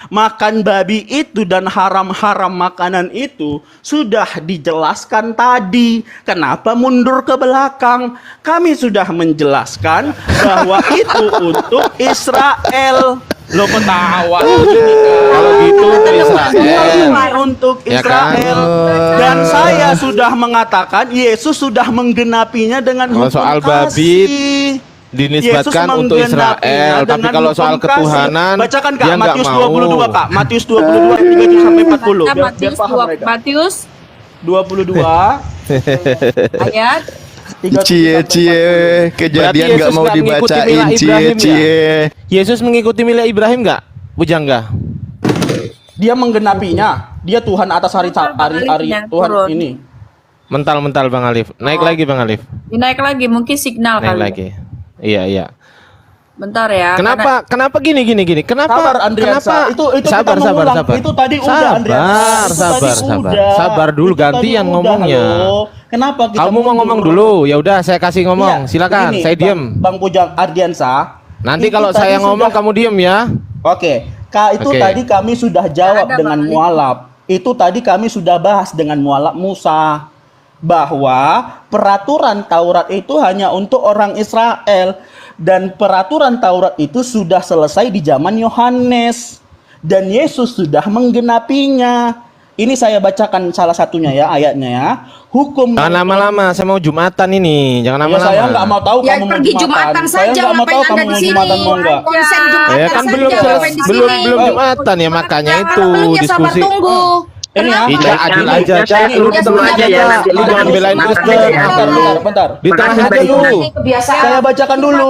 makan babi itu dan haram-haram makanan itu sudah dijelaskan tadi. Kenapa mundur ke belakang? Kami sudah menjelaskan bahwa itu untuk Israel. Lo ketawa. Kalau gitu untuk Israel. Ini untuk Ya kan? Israel. Dan saya sudah mengatakan Yesus sudah menggenapinya dengan Kalau hukum soal babi, kasih. dinisbatkan Yesus untuk menggenapinya Israel, tapi dengan kalau hukum soal kasih. ketuhanan Bacakan Kak dia nggak Matius mau. 22 Kak. Matius 22 37 sampai 40. Kita Biar paham mereka. Matius 22 ayat 37 Cie sampai cie, kejadian Berarti nggak Yesus mau nggak mengikuti dibacain milah cie Ibrahim cie. Yesus mengikuti milah Ibrahim nggak? Pujangga. Dia menggenapinya. Dia Tuhan atas hari Yang Tuhan turun. ini. Mental-mental Bang Alif. Naik lagi Bang Alif. naik lagi mungkin signal Naik kali. lagi. Iya, iya. Bentar ya. Kenapa gini? Kenapa? Sabar Andriansa. Kenapa? Itu sabar, kita sabar, mengulang. sabar. Itu tadi udah Sabar, Andriansa. Itu sabar, tadi sabar. udah. Sabar dulu, Itu tadi gantian udah, ngomongnya. halo. Kenapa kita Kamu mau mundur? ngomong dulu? Ya udah, saya kasih ngomong. Iya, Silakan, begini, saya diem. Bang Pujang Ardiansa. Nanti itu kalau tadi saya ngomong sudah- kamu diem ya. Oke, Kak, itu Oke. tadi kami sudah jawab Ada, dengan Bang. mualaf. Itu tadi kami sudah bahas dengan mualaf Musa bahwa peraturan Taurat itu hanya untuk orang Israel dan peraturan Taurat itu sudah selesai di zaman Yohanes dan Yesus sudah menggenapinya. Ini saya bacakan salah satunya ya ayatnya ya. Hukum Jangan lama-lama, saya mau Jumatan ini. Jangan Ya, lama-lama. saya nggak mau tahu Ya kamu mau pergi Jumatan Saya saja, nggak mau ngapain tahu kamu Anda di mau sini? Jumatan mau enggak. Konsen Jumatan Ya kan saja, belum ngapain di belum sini? belum Jumatan ya, makanya itu Belum ya sabar diskusi. tunggu. Ini ya. Ija adil aja, Cak. Lu di tengah aja, Cak. Lu jangan belain Kristen. Bentar. Di tengah aja lu. Kebiasaan. Saya bacakan dulu.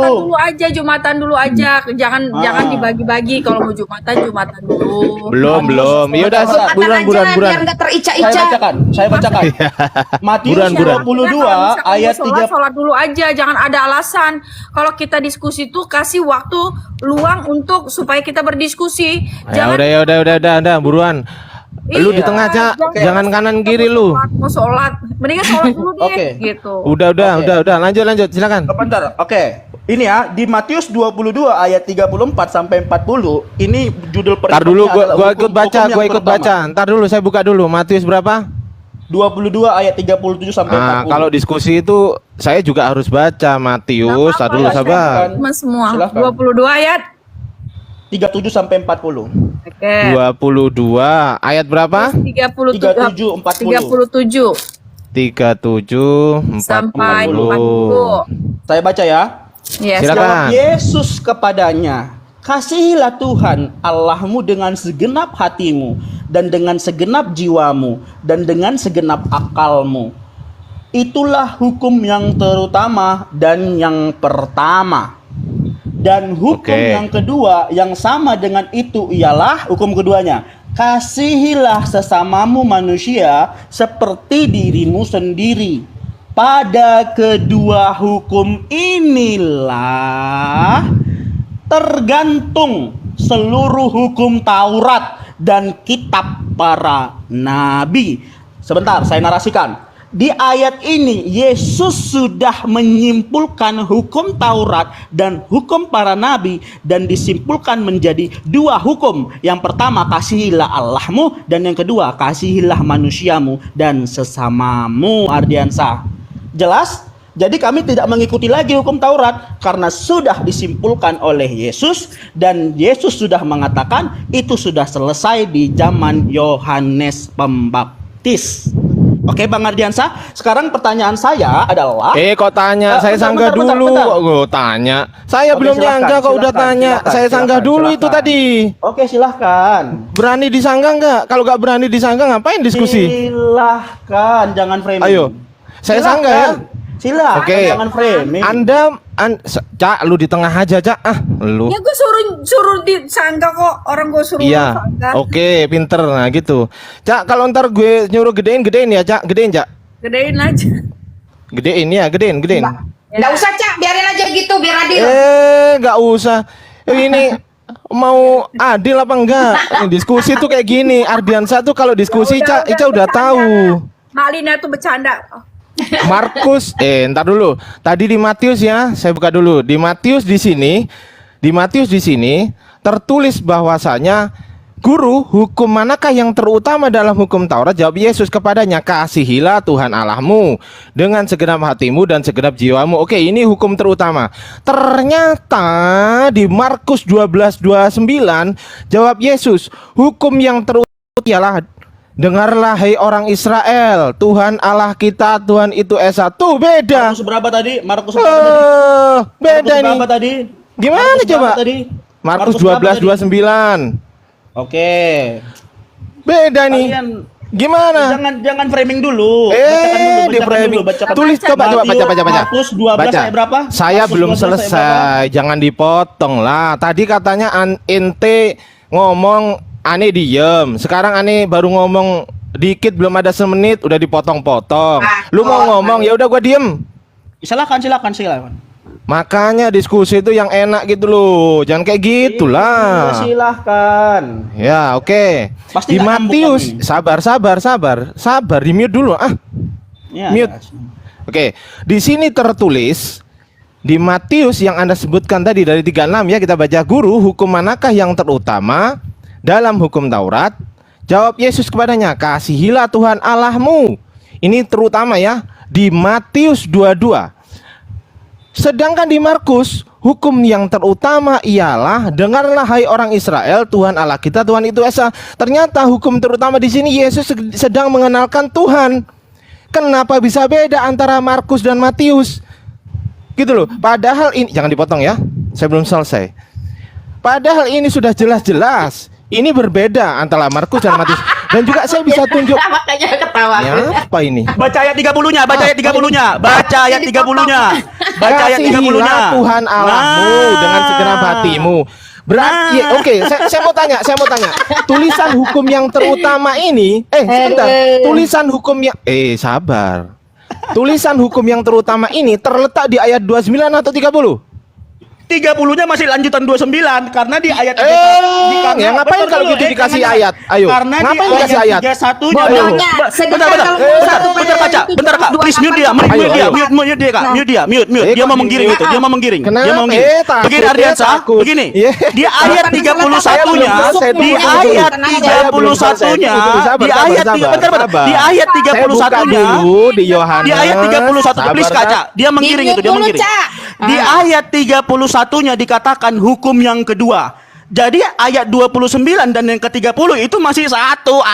Jumatan dulu aja. Jangan dibagi-bagi kalau mau Jumatan dulu. Belum. Ya udah, Bentar. buruan. Biar nggak terica-ica. Saya bacakan. Matius Buruan. 22 ayat 3. Sholat dulu aja, jangan ada alasan. Kalau kita diskusi tuh kasih waktu luang untuk supaya kita berdiskusi. Ya udah, buruan. Lu di Iya, tengah, Cak. Jangan kanan kiri lu. Mau sholat, mendingan sholat dulu deh, Oke. gitu. Udah, lanjut, silakan. Bentar. Oke. Ini ya di Matius 22 ayat 34 sampai 40. Ini judul Ntar dulu adalah gua hukum- ikut baca, hukum yang gua ikut pertama. baca. Ntar dulu saya buka dulu. Matius berapa? 22 ayat 37 sampai Nah, 40. kalau diskusi itu saya juga harus baca Matius. Tar dulu, sabar. Teman semua. Silakan. 22 ayat. 37 sampai 40. Oke. 22 ayat berapa? 37 40. 37 37 sampai 40. 40. Saya baca ya. Yes. Silakan. Jawab Yesus kepadanya, kasihilah Tuhan Allahmu dengan segenap hatimu dan dengan segenap jiwamu dan dengan segenap akalmu. Itulah hukum yang terutama dan yang pertama. Dan hukum Oke. yang kedua yang sama dengan itu ialah hukum keduanya. Kasihilah sesamamu manusia seperti dirimu sendiri. Pada kedua hukum inilah tergantung seluruh hukum Taurat dan kitab para nabi. Sebentar, saya narasikan. Di ayat ini Yesus sudah menyimpulkan hukum Taurat dan hukum para nabi dan disimpulkan menjadi dua hukum. Yang pertama kasihilah Allahmu dan yang kedua kasihilah manusiamu dan sesamamu. Ardiansa. Jelas? Jadi kami tidak mengikuti lagi hukum Taurat karena sudah disimpulkan oleh Yesus dan Yesus sudah mengatakan itu sudah selesai di zaman Yohanes Pembaptis. Oke Bang Ardiansa, sekarang pertanyaan saya adalah Kok tanya? Saya bentar, sanggah bentar, dulu. bentar. Kok gua tanya? Saya Oke, belum silakan, nyangka kok udah silakan, tanya. silakan, Saya sanggah silakan, dulu itu silakan. tadi. Oke silahkan. Berani disanggah nggak? Kalau nggak berani disanggah ngapain diskusi? Silahkan, jangan framing. Ayo, saya sanggah ya. Silahkan, Oke. jangan framing. Cak, lu di tengah aja, Cak. Lu. Ya gue suruh disangka kok, orang gue suruh Iya. sangka. Oke, pinter. Nah, gitu. Cak, kalau ntar gue nyuruh gedein ya, Cak. Gedein, Cak. Gedein aja. Gedein ya, gedein. Nggak usah Cak, biarin aja gitu biar adil. Nggak usah. Ini mau adil apa enggak? Ini diskusi tuh kayak gini. Ardiansa tuh kalau diskusi, Cak, Ica udah tahu. Mak Lina tuh bercanda. Markus, ntar dulu. Tadi di Matius ya, saya buka dulu. Di Matius di sini tertulis bahwasanya, Guru, hukum manakah yang terutama dalam hukum Taurat? Jawab Yesus kepadanya, kasihilah Tuhan Allahmu dengan segenap hatimu dan segenap jiwamu. Oke, ini hukum terutama. Ternyata di Markus 12:29 jawab Yesus, hukum yang terutama ialah, dengarlah hai orang Israel, Tuhan Allah kita, Tuhan itu Esa. Tuh beda. Markus berapa tadi? Markus berapa tadi? Beda Markus nih. berapa tadi? Gimana Markus coba? berapa tadi? Markus berapa tadi? 12:29. Oke. Beda nih. Kalian Gimana? jangan framing dulu. Di framing. bacakan Tulis dulu. coba baca. Markus 12 ayat berapa? Saya Markus belum 12 ayat berapa? selesai. Jangan dipotong lah. Tadi katanya ente ngomong, ane diem. Sekarang ane baru ngomong dikit, belum ada semenit udah dipotong-potong. Lu mau ngomong, ya udah gua diem. Silakan. Makanya diskusi itu yang enak gitu loh. Jangan kayak gitulah. Silahkan. Ya, oke. Pasti Di nggak nyambung Matius, kami. sabar, di mute dulu. Ya, Mute. Oke, di sini tertulis di Matius yang Anda sebutkan tadi dari 36 ya, kita baca, Guru, hukum manakah yang terutama dalam hukum Taurat? Jawab Yesus kepadanya, kasihilah Tuhan Allahmu. Ini terutama ya, di Matius 22. Sedangkan di Markus, hukum yang terutama ialah, dengarlah hai orang Israel, Tuhan Allah kita, Tuhan itu Esa. Ternyata hukum terutama di sini Yesus sedang mengenalkan Tuhan. Kenapa bisa beda antara Markus dan Matius? Gitu loh. Padahal ini, jangan dipotong ya, saya belum selesai. Padahal ini sudah jelas-jelas ini berbeda antara Markus dan Matius. Dan juga saya bisa tunjuk. Makanya ketawa. Ya, apa ini? Baca ayat 30-nya, baca ayat 30-nya. Baca ayat 30-nya. Baca ayat 30-nya. Kasihilah Tuhan Allahmu dengan segenap hatimu. Berarti oke, saya mau tanya. Tulisan hukum yang terutama ini, sebentar. Tulisan hukum yang sabar. Tulisan hukum yang terutama ini terletak di ayat 29 atau 30? 30-nya masih lanjutan 29 karena di ayat Ya ngapain kalau gitu dikasih ayat? Ayo. Karena Ngapain di dikasih ayat? 31-nya Bodohnya, sedangkan kalau bentar Kak, bentar Kak, please mute dia, mute dia Kak, mute dia. Dia mau menggiring itu, dia mau menggiring. Kenapa? Dia mau menggiring. Takut, Begini Ardiansa, takut. begini. Iya. Di ayat 31-nya, di ayat 31-nya, di ayat bentar. Di ayat 31-nya, di Yohanes. di ayat 31, please Kak, dia menggiring itu, dia Dulu, menggiring. Cak. Di ayat 31-nya dikatakan hukum yang kedua. Jadi ayat 29 dan yang ke-30 itu masih satu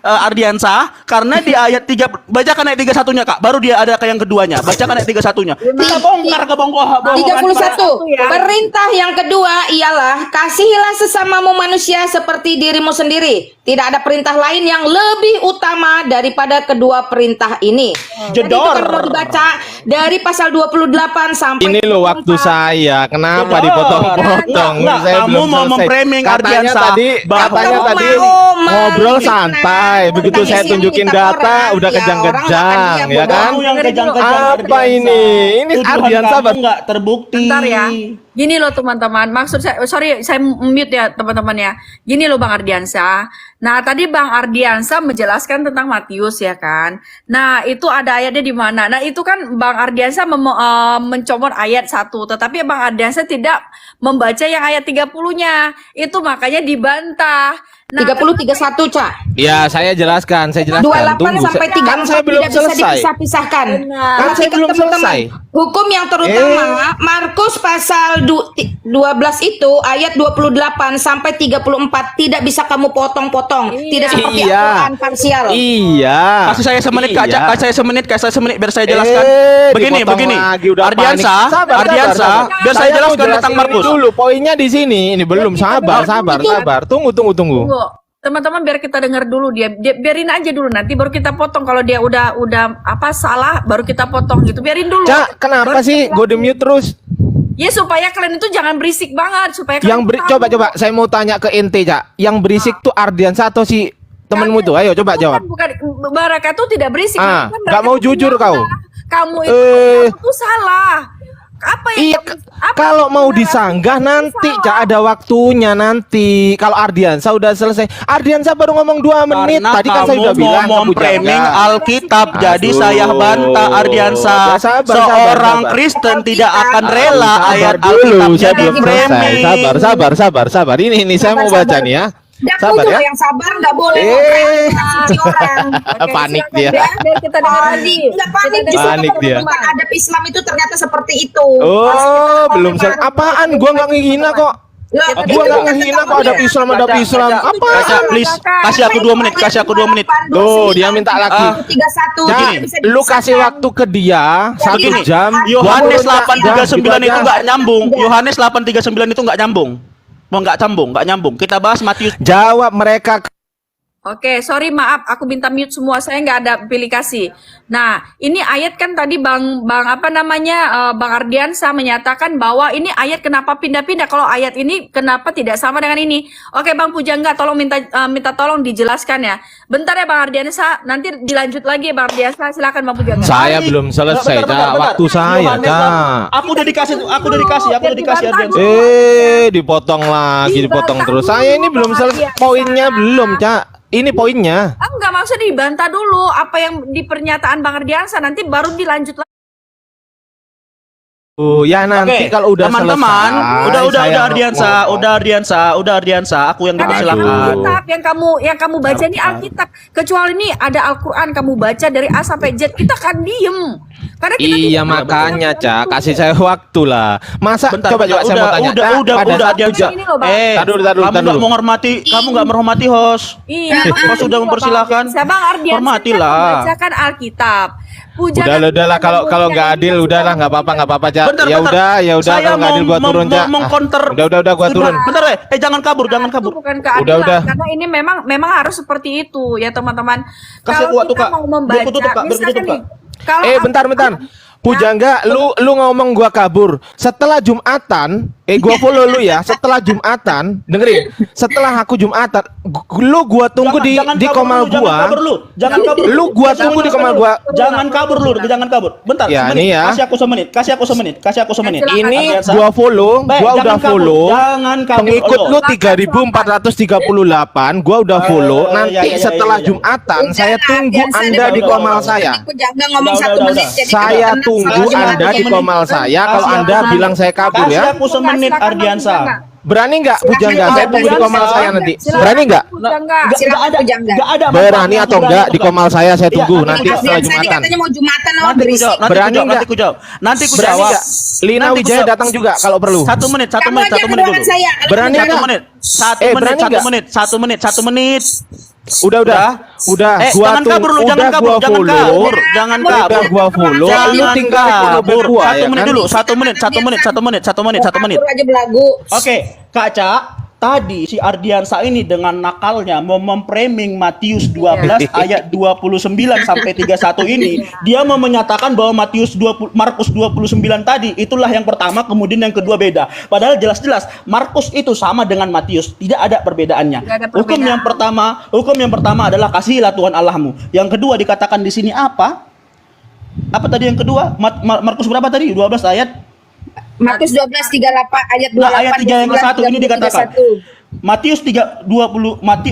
Ardiansa, karena di ayat 3 bacakan ayat 31-nya Kak, baru dia ada ke yang keduanya. Bacakan ayat 31-nya. Kita bongkar ke bongkar. 31. Perintah yang kedua ialah kasihilah sesamamu manusia seperti dirimu sendiri. Tidak ada perintah lain yang lebih utama daripada kedua perintah ini. Jadi itu Jedor. kalau dibaca dari pasal 28 sampai Ini loh waktu saya. Kenapa Jedor. dipotong-potong? Enggak, Saya kamu belum mau selesai. memframing Katanya Ardiansa tadi, bahwa katanya kamu tadi mau ngobrol menfitnah santai. Begitu tentang saya isi yang tunjukin kita data, orang, udah ya, kejang-kejang, orang nggak ya akan kan? Kamu yang kejang-kejang Apa Ardiansa. ini? Ini Tuduhan Ardiansa kamu nggak terbukti. Bentar ya. Gini loh teman-teman, maksud saya, sorry saya mute ya teman-teman ya. Gini loh Bang Ardiansa. Nah tadi Bang Ardiansa menjelaskan tentang Matius ya kan. Nah itu ada ayatnya di mana. Nah itu kan Bang Ardiansa mencomot ayat 1. Tetapi Bang Ardiansa tidak membaca yang ayat 30-nya. Itu makanya dibantah. Nah, 30 31, Cak. Ya, saya jelaskan. 28 sampai 34 Kan saya belum tidak bisa selesai. dipisah-pisahkan. Benar. Kan saya belum selesai. Hukum yang terutama Markus pasal 12 itu ayat 28 sampai 34 tidak bisa kamu potong-potong. Tidak seperti Iya. Al-Quran parsial. Iya. Kasih saya semenit Kak, Iya. kasih saya semenit biar saya jelaskan. Begini, Dipotong lagi, udah Ardiansa, panik. Sabar, Ardiansa, biar saya mau jelaskan jelasin tentang ini Markus. dulu, poinnya di sini. Ini belum, sabar. Tunggu. Tunggu. Teman-teman biar kita dengar dulu dia biarin aja dulu nanti baru kita potong kalau dia udah apa salah baru kita potong gitu. Biarin dulu. Cak, kenapa sih gue mute terus? Ya supaya kalian itu jangan berisik banget supaya Yang kalian tahu. coba saya mau tanya ke ente, Cak. Yang berisik tuh Ardiansa atau si temenmu tuh? Ayo coba jawab. Bukan Baraka tuh tidak berisik. Ah, Bukan, nggak Baraka mau tuh jujur bilang, kau. Kamu itu kamu tuh salah. Apa Iya, yang apa kalau mau narasi disanggah yang nanti, salah? Cak, ada waktunya nanti. Kalau Ardiansa udah selesai. Ardiansa baru ngomong 2 menit. Karena Tadi kan saya kamu udah mau bilang ke memframing Pujangga. Alkitab, jadi Aduh. saya bantah Ardiansa. Ya, sabar, Seorang sabar. Kristen tidak akan rela Sabar ayat dulu, Alkitabnya saya belum selesai. di-framing. Sabar. Ini saya mau baca nih ya. Sabar ya. Yang sabar nggak boleh suci orang. Panik silakan, dia. biar kita dengar lagi. Nggak panik, Kita justru dengar Panik dia. teman-teman adab Islam itu ternyata seperti itu. Oh, belum selesai. Apaan? Gua nggak ngehina kok. Lah, Gua itu nggak kata ngehina kamu kok ada ya. Islam. Kaca, Apaan? please, kasih aku 2 menit, kasih aku 2 menit. Tuh, dia minta lagi. 31 Cak, tidak bisa lu dipisahkan. kasih waktu ke dia 1 Begini, jam. Yohanes gua baru 8:39 itu aja. nggak nyambung. Yohanes 8:39 itu nggak nyambung. Mau nggak nyambung. Kita bahas Matius. Jawab mereka. Oke, sorry maaf, aku minta mute semua, saya nggak ada pilih kasih. Nah, ini ayat kan tadi Bang apa namanya Bang Ardiansa menyatakan bahwa ini ayat kenapa pindah-pindah? Kalau ayat ini kenapa tidak sama dengan ini? Oke, Bang Pujangga, tolong minta tolong dijelaskan ya. Bentar ya Bang Ardiansa, nanti dilanjut lagi ya Bang Ardiansa. Silakan Bang Pujangga. Saya belum selesai, Cak. Waktu saya, Yohanes Cak. Aku udah dikasih Ardiansa. Dipotong terus. Saya ini belum selesai. Poinnya belum, Cak. Ini poinnya. Enggak, maksudnya dibantah dulu apa yang di pernyataan Bang Ardiansa, nanti baru dilanjut lagi. Ya nanti Oke, kalau udah teman-teman, selesai. udah saya Ardiansa, aku yang Ada dipersilakan. Alkitab yang kamu baca ini Alkitab. Kecuali ini ada Al-Qur'an kamu baca dari A sampai Z, kita kan diem. Karena kita Iya makanya, Cak, kasih saya waktu lah. Masa Bentar, coba saya mau tanya. Cak, pada udah saat Ardiansa. Ini loh, Bang. Tar dulu. Kamu nggak menghormati host. Iya, Host sudah mempersilahkan. Bang Ardiansa Hormatilah. membacakan Alkitab. Udahlah kalau nggak adil udahlah nggak apa-apa, Cak. Bentar, Ya udah Saya kalau nggak adil gua turun, Cak. mengcounter. Udah gua turun. Bentar, jangan kabur. Itu bukan keadilan, Udah. karena ini memang harus seperti itu ya teman-teman. Kasih Kalau waktu, kita Kak. mau Biar membaca, ku tutup, Kak. Biar ku misalkan tutup, nih, Kak. kalau Bentar. Pujangga, lu ngomong gua kabur. Setelah Jumatan, gua follow lu ya. Setelah Jumatan, dengerin. Setelah aku Jumatan, lu gua tunggu di komal gua. Jangan kabur. Lu gua tunggu di komal gua. Jangan kabur. Bentar, Ya, semenit. ini ya. Kasih aku semenit. Ini Ardiansa. gua follow, Baik, gua jangan udah kabur. follow. Jangan kabur. Pengikut lu lo. 3.438, gua udah follow. Nanti iya. setelah Jumatan saya tunggu Anda di komal saya. Jangan ngomong Udah, 1 udah. menit. jadi Saya tenang. tunggu Salah Anda di menit. komal saya kalau Kasih Anda aku bilang saya kabur Kasih ya. aku semenit, Silakan, Ardiansa. Bang Pujangga. Berani nggak Pujangga? Saya tunggu di komal saya nanti. Silakan, Berani nggak? Pujangga. Silakan, Pujangga. Nggak ada. Berani atau enggak di komal saya tunggu Iya, nanti setelah Ardiansa ini Jumatan. katanya mau Jumatan, oh Nanti ku berisik. jawab. Berani nggak? Nanti ku Berani jawab. nggak? Lina Nanti ku Wijaya jawab. datang juga kalau perlu. 1 menit Kamu aja ke dulu. ruangan saya. Kalau Berani gitu, Satu nggak? menit. berani nggak? 1 menit. Udah. Gua jangan kabur lu, jangan kabur, gua follow. jangan Udah kabur. gua follow. Lu Jangan tinggal kabur. gua ya 1 menit kan? dulu, 1 menit. Atur aja belagu. Oke, Kak Ca, tadi si Ardiansa ini dengan nakalnya mau memframing Matius 12 ayat 29 sampai 31 ini, dia mau menyatakan bahwa Markus 29 tadi itulah yang pertama, kemudian yang kedua beda. Padahal jelas-jelas Markus itu sama dengan Matius, tidak ada perbedaannya. Tidak ada Hukum perbedaan. yang pertama adalah kasihilah Tuhan Allahmu. Yang kedua dikatakan di sini apa? Apa tadi yang kedua? Markus berapa tadi? 12 ayat. Markus 12:38 ayat 28. Nah, ayat 3 yang ke-1 ini dikatakan.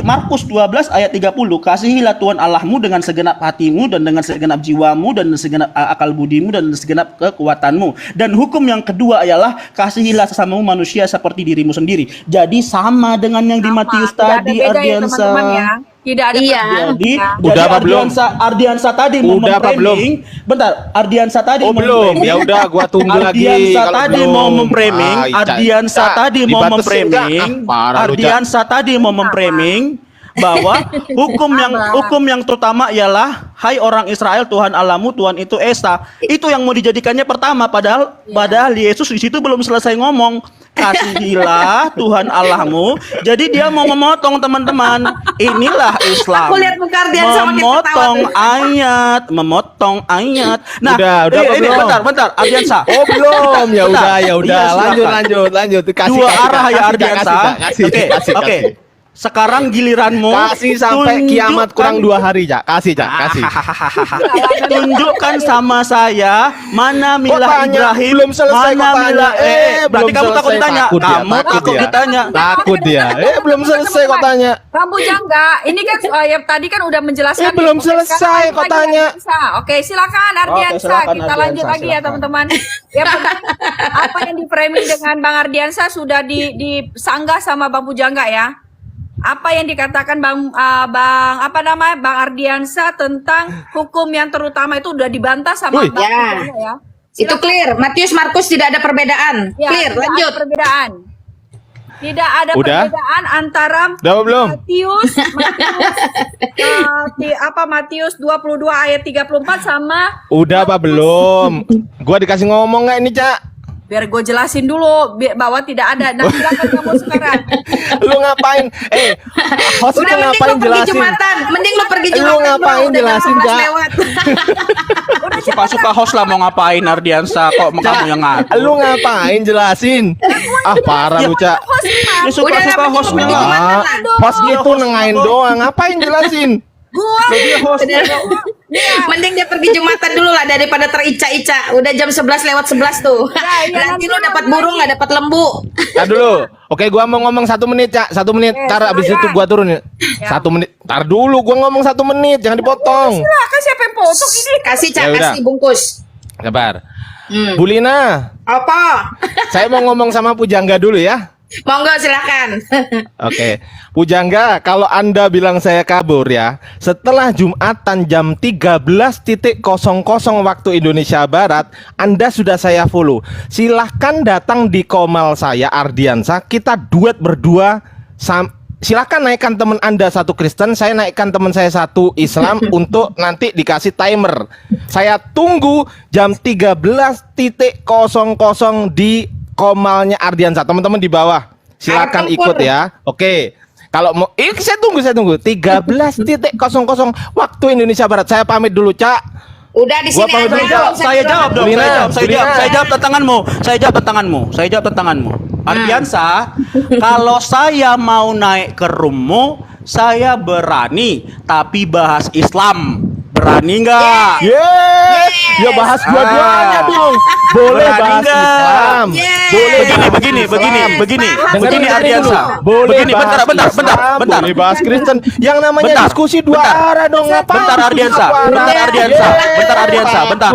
Markus 12 ayat 30, kasihilah Tuhan Allahmu dengan segenap hatimu dan dengan segenap jiwamu dan dengan segenap akal budimu dan dengan segenap kekuatanmu. Dan hukum yang kedua ialah kasihilah sesamamu manusia seperti dirimu sendiri. Jadi sama dengan yang di Matius Tidak ada tadi, beda ya, Ardiansa. teman-teman ya. Tidak ada Iya. perbedaan. Jadi, Udah apa Ardiansa tadi mau Udah apa memframing. Bentar, Ardiansa tadi Oh mau belum, memframing. ya udah gua tunggu lagi. Ardiansa Kalau tadi belum. mau memframing, Ardiansa tadi mau Dibatasin memframing, nggak? Parah lu, Cak. Ardiansa tadi mau memframing bahwa hukum yang terutama ialah hai orang Israel, Tuhan Allahmu, Tuhan itu Esa. Itu yang mau dijadikannya pertama, padahal Yesus di situ belum selesai ngomong. Kasihilah Tuhan Allahmu. Jadi dia mau memotong, teman-teman. Inilah Islam. Aku lihat muka Ardiansa makin memotong ayat. Nah, Udah apa ini belum? bentar, Ardiansa. Oh belum, ya Bentar. udah. Iya, silakan. Lanjut. Kasih, Dua kasih, arah ya kasih, Ardiansa. kasih. Oke. Sekarang giliranmu. Kasih sampai kiamat kurang 2 hari, Cak. Kasih, Cak. Kasih. Tunjukkan sama saya mana milah tanya? Ibrahim, Belum selesai mana kok tanya. milah berarti Belum kamu takut selesai. ditanya. Takut dia, Kamu takut takut dia. ditanya. Takut dia. Belum selesai kok tanya. Bang Pujangga, ini kan ya tadi kan udah menjelaskan. Belum Oke, selesai sekarang kok lagi tanya. Ardiansa. Oke, silakan Ardiansa. silakan, Kita lanjut Ardiansa, lagi ya silakan. teman-teman. Ya penting apa yang di framing dengan Bang Ardiansa sudah disanggah sama Bang Pujangga ya. Apa yang dikatakan Bang Bang Ardiansa tentang hukum yang terutama itu udah dibantah sama Wih. Bang Ya. Pujangga ya. Itu clear. Matius Markus tidak ada perbedaan. Ya, Clear, tidak lanjut. ada perbedaan. Tidak ada Udah? perbedaan antara Udah apa belum? Matius 22 ayat 34 sama Udah apa belum? Gua dikasih ngomong nggak ini, Cak? biar gue jelasin dulu bahwa tidak ada. Nah, silakan kamu sekarang. Lu ngapain? Host itu Udah mending ngapain lo pergi jelasin? Jumatan. Mending lo pergi Lu Jumatan. bro. ngapain Udah jelasin, 18 Kak? lewat. Suka-suka host lah mau ngapain Ardiansa kok kamu yang ngatur. Lu ngapain jelasin? Parah lu, Cak. Ya suka-suka Udah, hostnya pergi lah. Jumatan lah. Host itu nengahin doang. Ngapain jelasin? Gua Dia hostnya. Mending dia pergi Jumatan dulu lah daripada terica-ica. Udah jam 11 lewat 11 tuh. Ya, Nanti lo dapat burung nggak dapat lembu. Tar dulu. Oke, gua mau ngomong 1 menit, Cak. 1 menit. Tar abis itu gua turun. 1 menit. Tar dulu, gua ngomong 1 menit. Jangan dipotong. silakan siapa yang potong ini? Kasih Cak, Ya udah. kasih bungkus. Sabar. Bu Lina, Apa? saya mau ngomong sama Pujangga dulu ya. Monggo silakan. Oke, Pujangga, kalau Anda bilang saya kabur ya, setelah Jumatan jam 13.00 waktu Indonesia Barat, Anda sudah saya follow. Silahkan datang di komal saya Ardiansa, kita duet berdua. Silahkan naikkan teman Anda 1 Kristen, saya naikkan teman saya 1 Islam untuk nanti dikasih timer. Saya tunggu jam 13.00 di komalnya Ardiansa. Teman-teman di bawah silakan Ayo, ikut Pur. ya. Oke. Kalau mau saya tunggu 13.00 waktu Indonesia Barat. Saya pamit dulu, Cak. Udah di Gua sini pamit aja. dulu, Jawab, saya jawab dong. Lina, Saya jawab tantanganmu. Saya jawab tantanganmu. Ardiansa, kalau saya mau naik ke roommu, saya berani, tapi bahas Islam. Berani nggak? Ya bahas dua-duanya dong. Boleh Berani bahas nggak? Islam. Yes. Boleh bahas Begini, Islam. begini Dengerin Ardiansa. dulu. Boleh Begini, bahas bentar. Islam, Boleh bahas Kristen. Yang namanya Bentar, diskusi dua arah dong. Ngapain Bentar diskusi Ardiansa, dua arah? bentar Ardiansa, bentar.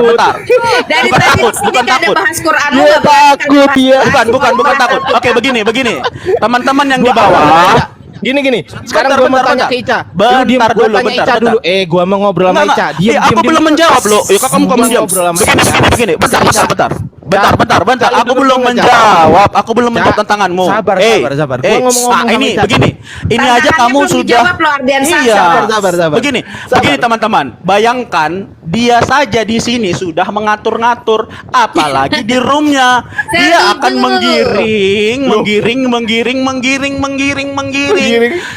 Dari Bukan tadi takut, di sini bukan nggak ada takut. bahas Quran. Dia nggak bahas takut dia. Bukan takut. Oke, begini. Teman-teman yang di bawah. Gini. Sekarang gua mau tanya ke Ica. Bentar Lu diem, gua dulu, tanya bentar. Ica dulu. Gua mau ngobrol sama Ica. Diam, Aku belum menjawab loh. Ya kamu Gua diam. ngobrol sama Ica. Begini. Bentar. Kalau Aku duduk belum dulu, Ica. menjawab. Aku belum Ica, menjawab tantanganmu. sabar. Gua ngomong-ngomong sama ini Ica. begini. Ini aja Tantangannya kamu belum sudah. dijawab loh, Ardiansa. Iya. Sabar. Begini teman-teman. Bayangkan dia saja di sini sudah mengatur-ngatur, apalagi di roomnya. Dia akan menggiring.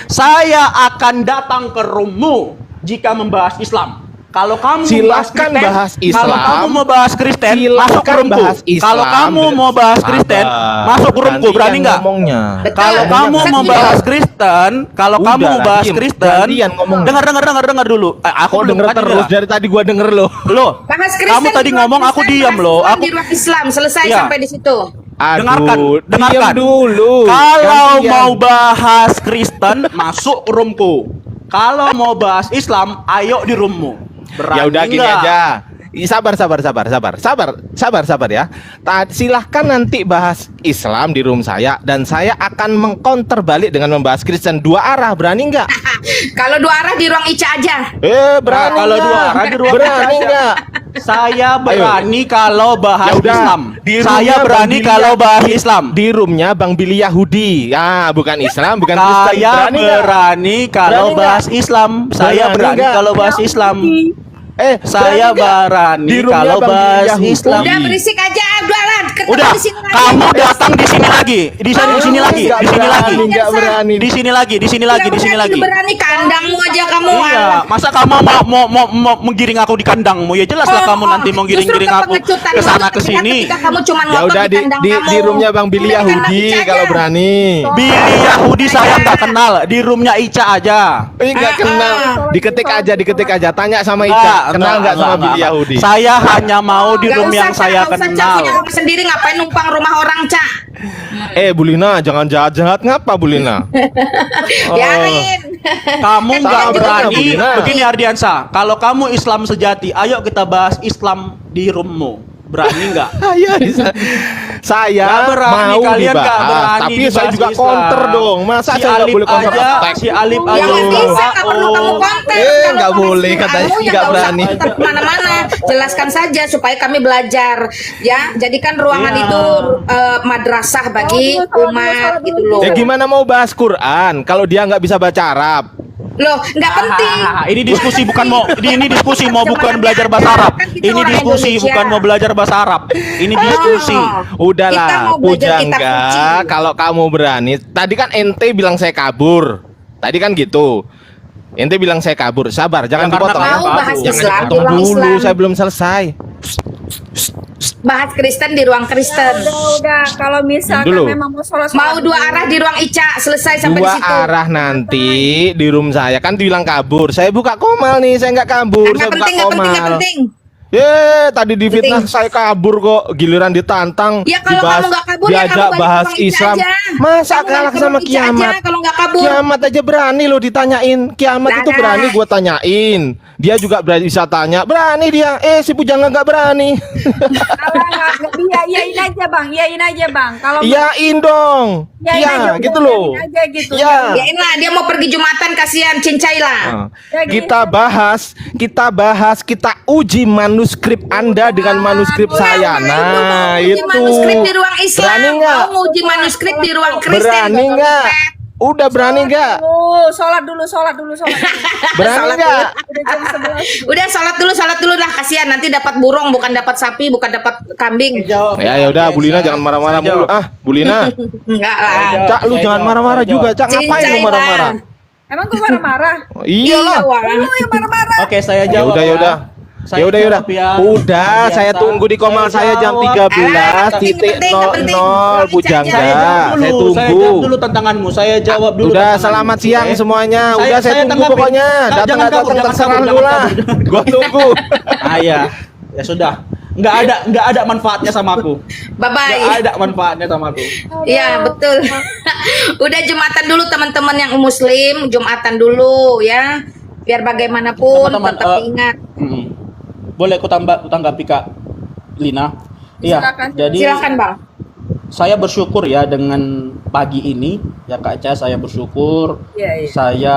Saya akan datang ke roommu jika membahas Islam. Kalau kamu Silahkan bahas Islam. Kalau kamu mau bahas Kristen, masuk ke Silahkan roomku. bahas Islam. Kalau kamu mau bahas Kristen, Sabar. masuk ke roomku. Berani Gantian nggak? ngomongnya. Betul. Kalau kamu mau bahas Kristen, Udah lah, diem. Gantian ngomongnya. dengar dulu. Aku Kok belum denger tadi terus lah. dari tadi gua denger loh. Loh, Bahas Kristen. kamu tadi di ruang ngomong aku Kristen, diam bahas loh. Islam Aku di ruang Islam selesai Iya. sampai di situ. dengarkan. Diam dulu. Kalau Gantian. mau bahas Kristen, masuk roomku. Kalau mau bahas Islam, ayo di roommu. Berani Ya udah gini nggak? aja. Sabar ya. Silahkan nanti bahas Islam di room saya dan saya akan mengcounter balik dengan membahas Kristen 2 arah. Berani nggak? Kalau 2 arah di ruang Ica aja. Berani kalau nggak? 2 arah di ruang Berani aja. nggak? Saya berani kalau bahas Ya udah. Islam. Di Saya roomnya berani Bang Billy kalau bahas di- Islam. Di roomnya Bang Billy Yahudi. Ya, bukan Islam, bukan Kristen. Saya Berani nggak? berani kalau Berani nggak? bahas Islam. Saya Berani berani nggak? kalau bahas Islam. Saya Saya berani Di roomnya kalau Bang Billy bahas Yahudi. Islam. Udah berisik aja. Udah lah. Udah, di sini lagi. kamu datang di sini lagi, di sini lagi, Nggak di sini lagi, berani, nggak berani. di sini lagi, di sini lagi, di sini lagi. Berani kandangmu aja kamu. Iya, alah. masa kamu mau menggiring aku di kandangmu? Ya jelas lah kamu nanti mau giring-giring Justru aku kepengecutanmu ke sana itu ke terlihat sini. ketika kamu cuma Ya ngotot udah di kandang di kamu. roomnya Bang Billy Di kandang Yahudi Ica kalau aja. berani. Billy Yahudi saya nggak kenal, di roomnya Ica aja. Nggak kenal. Diketik aja. Tanya sama Ica. Enggak, Kenal nggak sama Billy enggak. Yahudi? Saya hanya mau di Nggak room usah, yang Cak, saya nggak usah, Cak. kenal. Punya rumah sendiri ngapain numpang rumah orang, Cak? Bulina, jangan jahat-jahat ngapa Bulina? Biarin. Kamu Kan nggak kita juga berani. Bulina. Begini Ardiansa, kalau kamu Islam sejati, ayo kita bahas Islam di roommu. Berani nggak? Ayo, saya Nggak berani, mau kalian nggak dibahas, berani tapi saya dibahas juga Islam. counter dong. Masa Si saya nggak Alip boleh counter aja, attack? si Alip Ya aja. nggak bisa, nggak perlu kamu Oh. konten. nggak Kalau kamu boleh, mau katanya ilmu, ya nggak usah berani. konten kemana-mana. Jelaskan saja supaya kami belajar. Ya, jadikan ruangan Iya. itu madrasah bagi umat gitu loh. Ya gimana mau bahas Quran kalau dia nggak bisa baca Arab? Loh, nggak penting. Ini diskusi bukan mau ini diskusi mau bukan belajar bahasa Arab. Kan kita Ini orang diskusi Indonesia. bukan mau belajar bahasa Arab. Ini diskusi. Kita Udahlah, mau belajar kitab Pujangga, suci. kalau kamu berani. Tadi kan ente bilang saya kabur. Tadi kan gitu. Ente bilang saya kabur. Sabar, jangan Ya, karena dipotong. kamu Mau bahas Jangan Islam di dipotong ruang dulu, Islam. saya belum selesai. Bahas Kristen di ruang Kristen. Udah, kalau misalkan Dulu. memang mau sholat Mau dua arah di ruang Ica, selesai sampai di Dua situ. arah nanti di room saya. Kan bilang kabur. Saya buka komal nih, saya nggak kabur. Nggak Saya buka penting, nggak penting, nggak komal. penting. Tadi difitnah Penting. saya kabur kok, giliran ditantang. Ya kalau dibahas, kamu nggak kabur ya diajak kamu balik bahas ke ruang Ica Islam. aja. Masa Kamu kalah balik ke sama ruang Ica aja kiamat? kalau nggak kabur. Kiamat aja berani loh ditanyain. Kiamat itu Nah. berani gua tanyain. Dia juga berani bisa tanya. Berani dia. Si Pujangga nggak berani. Iyain aja bang, iyain aja bang. Kalau Iyain dong. Iyain Iya, aja, gitu udah, loh. iyain aja gitu. Iya. Yain lah, dia mau pergi Jumatan, kasihan cincai lah. Nah, Ya, kita bahas, kita uji manuskrip Anda dengan manuskrip saya. Nah, Uji itu. manuskrip di ruang Islam. Berani nggak? Mau uji manuskrip di ruang Kristen. Berani nggak? Udah berani nggak? Sholat dulu. Berani nggak? Udah jam 11. Udah sholat dulu lah, kasihan nanti dapat burung bukan dapat sapi, bukan dapat kambing. Ya udah, Bulina jangan marah-marah mulu. Bulina. Enggak lah. Cak, lu jangan marah-marah juga, Cak. Ngapain lu Cincai marah-marah? lah. Emang gue marah-marah? Iyalah. Wah. Lu yang marah-marah. Oke, saya Ya jawab. udah, ya udah. Saya Ya udah, ya udah. jawab ya. Udah, saya Biasa. tunggu di komal saya jam jawab. 13.00 Pujangga. Saya jawab Saya dulu. Saya jawab tunggu. dulu tantanganmu. Saya jawab dulu. Udah, tantanganmu. selamat siang Oke? semuanya. Udah, saya tunggu tanggapin. pokoknya. Nggak, Datang jangan nggak kabur, datang jangan terserah kabur, lu jangan lah. kabur. Gua tunggu. Ah ya. Ya sudah. Nggak ada manfaatnya sama aku. Bye bye. Nggak ada manfaatnya sama aku. Iya betul. Udah Jumatan dulu teman-teman yang muslim, Jumatan dulu ya. Biar bagaimanapun Teman-teman, tetap ingat. Boleh aku tanggapi Kak Lina? Iya. Silakan. Jadi Silakan Bang. saya bersyukur ya dengan pagi ini ya Kak Ca, saya bersyukur. Iya, iya. Saya